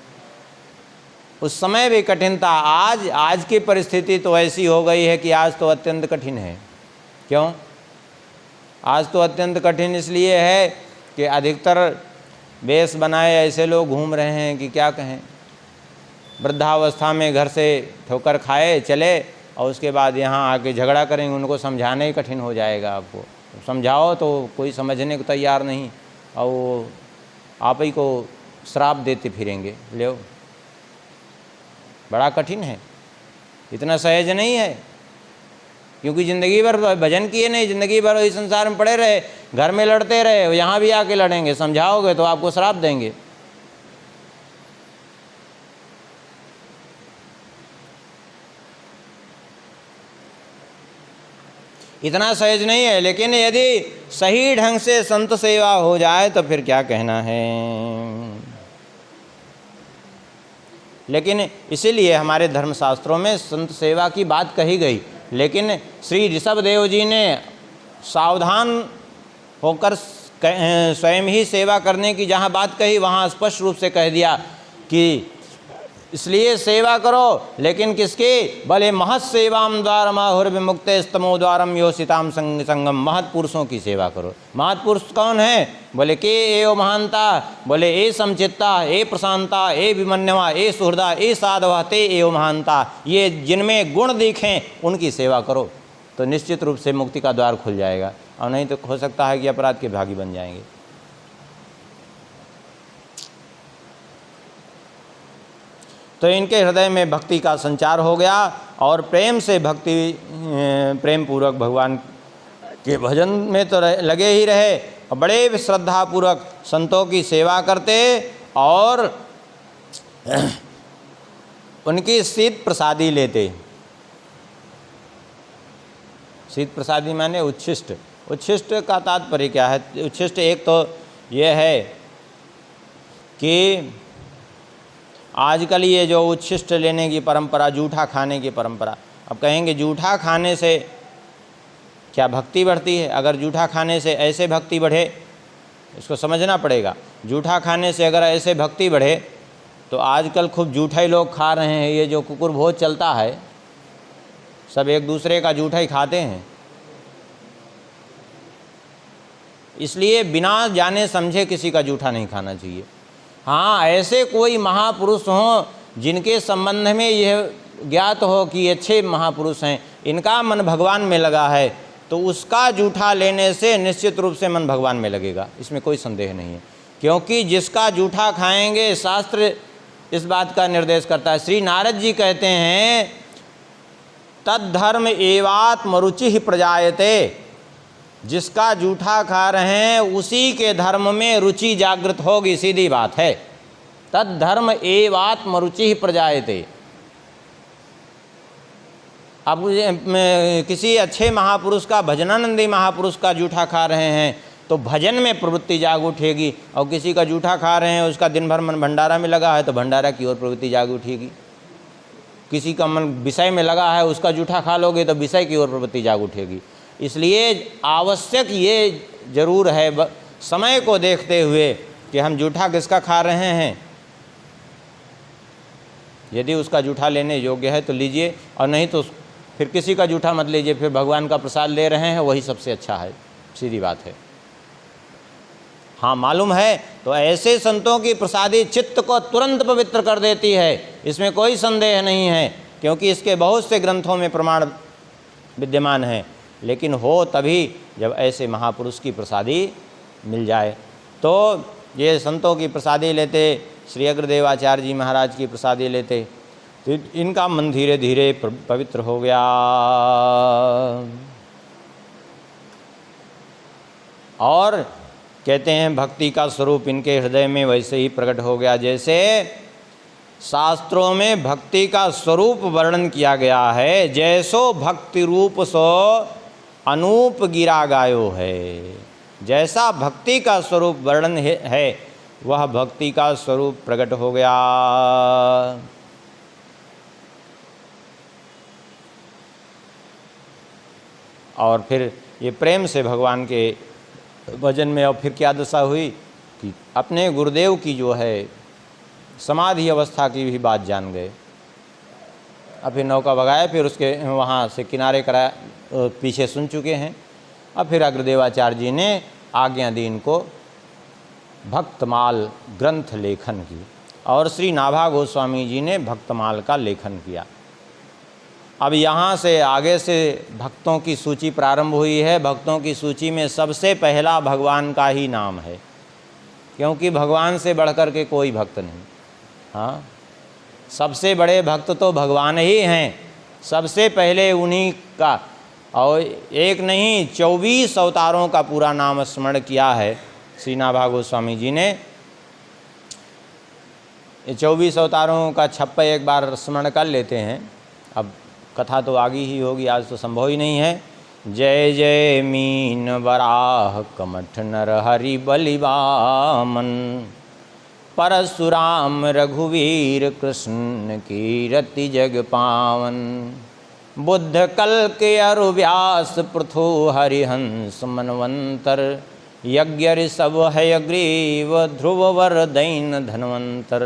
Speaker 1: उस समय भी कठिन था। आज की परिस्थिति तो ऐसी हो गई है कि आज तो अत्यंत कठिन है। क्यों? आज तो अत्यंत कठिन इसलिए है कि अधिकतर वेश बनाए ऐसे लोग घूम रहे हैं कि क्या कहें। वृद्धावस्था में घर से ठोकर खाए चले और उसके बाद यहाँ आके झगड़ा करेंगे, उनको समझाना ही कठिन हो जाएगा। आपको समझाओ तो कोई समझने को तैयार नहीं, और वो आप ही को श्राप देते फिरेंगे। ले, बड़ा कठिन है, इतना सहज नहीं है। क्योंकि ज़िंदगी भर भजन किए नहीं, ज़िंदगी भर इस संसार में पड़े रहे, घर में लड़ते रहे, यहाँ भी आके लड़ेंगे। समझाओगे तो आपको श्राप देंगे। इतना सहज नहीं है। लेकिन यदि सही ढंग से संत सेवा हो जाए तो फिर क्या कहना है। लेकिन इसीलिए हमारे धर्मशास्त्रों में संत सेवा की बात कही गई। लेकिन श्री ऋषभदेव जी ने सावधान होकर स्वयं ही सेवा करने की जहाँ बात कही, वहाँ स्पष्ट रूप से कह दिया कि इसलिए सेवा करो, लेकिन किसकी? भले महत् सेवाम द्वारम आहुर्विमुक्ते स्तमो द्वारम योषिताम संगम। महत् पुरुषों की सेवा करो। महत् पुरुष कौन है? बोले के एव महानता, बोले ए समचित्ता, ए प्रशांता, ए विमन्यवा, ए सुहृदा, ए साधवा, ते एव महानता। ये जिनमें गुण दिखें उनकी सेवा करो तो निश्चित रूप से मुक्ति का द्वार खुल जाएगा, और नहीं तो हो सकता है कि अपराध के भागी बन जाएंगे। तो इनके हृदय में भक्ति का संचार हो गया और प्रेम से प्रेम पूर्वक भगवान के भजन में तो लगे ही रहे, और बड़े श्रद्धापूर्वक संतों की सेवा करते और उनकी शीत प्रसादी लेते। शीत प्रसादी माने उच्छिष्ट। उच्छिष्ट का तात्पर्य क्या है? उच्छिष्ट एक तो ये है कि आजकल ये जो उच्छिष्ट लेने की परंपरा, जूठा खाने की परंपरा, अब कहेंगे जूठा खाने से क्या भक्ति बढ़ती है? अगर जूठा खाने से ऐसे भक्ति बढ़े, इसको समझना पड़ेगा। जूठा खाने से अगर ऐसे भक्ति बढ़े तो आजकल खूब जूठा ही लोग खा रहे हैं। ये जो कुकुर भोज चलता है, सब एक दूसरे का जूठा ही खाते हैं। इसलिए बिना जाने समझे किसी का जूठा नहीं खाना चाहिए। हाँ, ऐसे कोई महापुरुष हों जिनके संबंध में यह ज्ञात हो कि अच्छे महापुरुष हैं, इनका मन भगवान में लगा है, तो उसका जूठा लेने से निश्चित रूप से मन भगवान में लगेगा, इसमें कोई संदेह नहीं है। क्योंकि जिसका जूठा खाएंगे, शास्त्र इस बात का निर्देश करता है। श्री नारद जी कहते हैं तद्धर्म एवात्मरुचि ही प्रजायते। जिसका जूठा खा रहे हैं उसी के धर्म में रुचि जागृत होगी, सीधी बात है। तद्धर्म एवात्मरुचि ही प्रजायते। अब किसी अच्छे महापुरुष का, भजनानंदी महापुरुष का जूठा खा रहे हैं तो भजन में प्रवृत्ति जाग उठेगी, और किसी का जूठा खा रहे हैं, उसका दिन भर मन भंडारा में लगा है तो भंडारा की ओर प्रवृत्ति जाग उठेगी। किसी का मन विषय में लगा है, उसका जूठा खा लोगे तो विषय की ओर प्रवृत्ति जाग उठेगी। इसलिए आवश्यक ये जरूर है समय को देखते हुए कि हम जूठा किसका खा रहे हैं। यदि उसका जूठा लेने योग्य है तो लीजिए, और नहीं तो फिर किसी का जूठा मत लीजिए। फिर भगवान का प्रसाद ले रहे हैं, वही सबसे अच्छा है, सीधी बात है। हाँ, मालूम है तो ऐसे संतों की प्रसादी चित्त को तुरंत पवित्र कर देती है, इसमें कोई संदेह नहीं है, क्योंकि इसके बहुत से ग्रंथों में प्रमाण विद्यमान हैं। लेकिन हो तभी जब ऐसे महापुरुष की प्रसादी मिल जाए। तो ये संतों की प्रसादी लेते, श्री अग्रदेवाचार्य जी महाराज की प्रसादी लेते, तो इनका मन धीरे धीरे पवित्र हो गया। और कहते हैं भक्ति का स्वरूप इनके हृदय में वैसे ही प्रकट हो गया जैसे शास्त्रों में भक्ति का स्वरूप वर्णन किया गया है। जैसो भक्ति रूप सो अनूप गिरा गायो है। जैसा भक्ति का स्वरूप वर्णन है वह भक्ति का स्वरूप प्रकट हो गया। और फिर ये प्रेम से भगवान के भजन में और फिर क्या दशा हुई कि अपने गुरुदेव की जो है समाधि अवस्था की भी बात जान गए। अब फिर नौका भगाए, फिर उसके वहाँ से किनारे कराया, पीछे सुन चुके हैं। अब फिर अग्रदेवाचार्य जी ने आज्ञा दी इनको भक्तमाल ग्रंथ लेखन की, और श्री नाभा गोस्वामी जी ने भक्तमाल का लेखन किया। अब यहाँ से आगे से भक्तों की सूची प्रारंभ हुई है। भक्तों की सूची में सबसे पहला भगवान का ही नाम है, क्योंकि भगवान से बढ़कर के कोई भक्त नहीं। हाँ, सबसे बड़े भक्त तो भगवान ही हैं, सबसे पहले उन्हीं का। और एक नहीं 24 अवतारों का पूरा नाम स्मरण किया है श्री नाभा गोस्वामी जी ने। 24 अवतारों का छप्पा एक बार स्मरण कर लेते हैं। अब कथा तो आगे ही होगी, आज तो संभव ही नहीं है। जय जय मीन वराह कमठ नर हरि बलिवामन, परशुराम रघुवीर कृष्ण कीरति जग पावन। बुद्ध कल के अरु व्यास पृथु हरिहंस मनवंतर, यज्ञ ऋषभ हयग्रीव ध्रुव वर दैन धन्वंतर।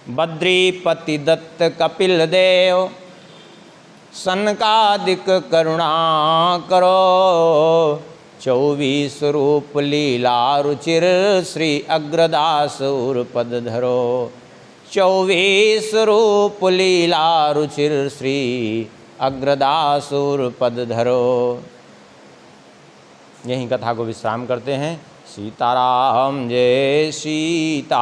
Speaker 1: बद्रीपति दत्त कपिल देव सनकादिक करुणा करो। 24 रूप लीला रुचिर श्री अग्रदास उर्पद धरो। 24 रूप लीला रुचिर श्री अग्रदास उर्पद धरो। यही कथा को विश्राम करते हैं। सीताराम जय सीताराम।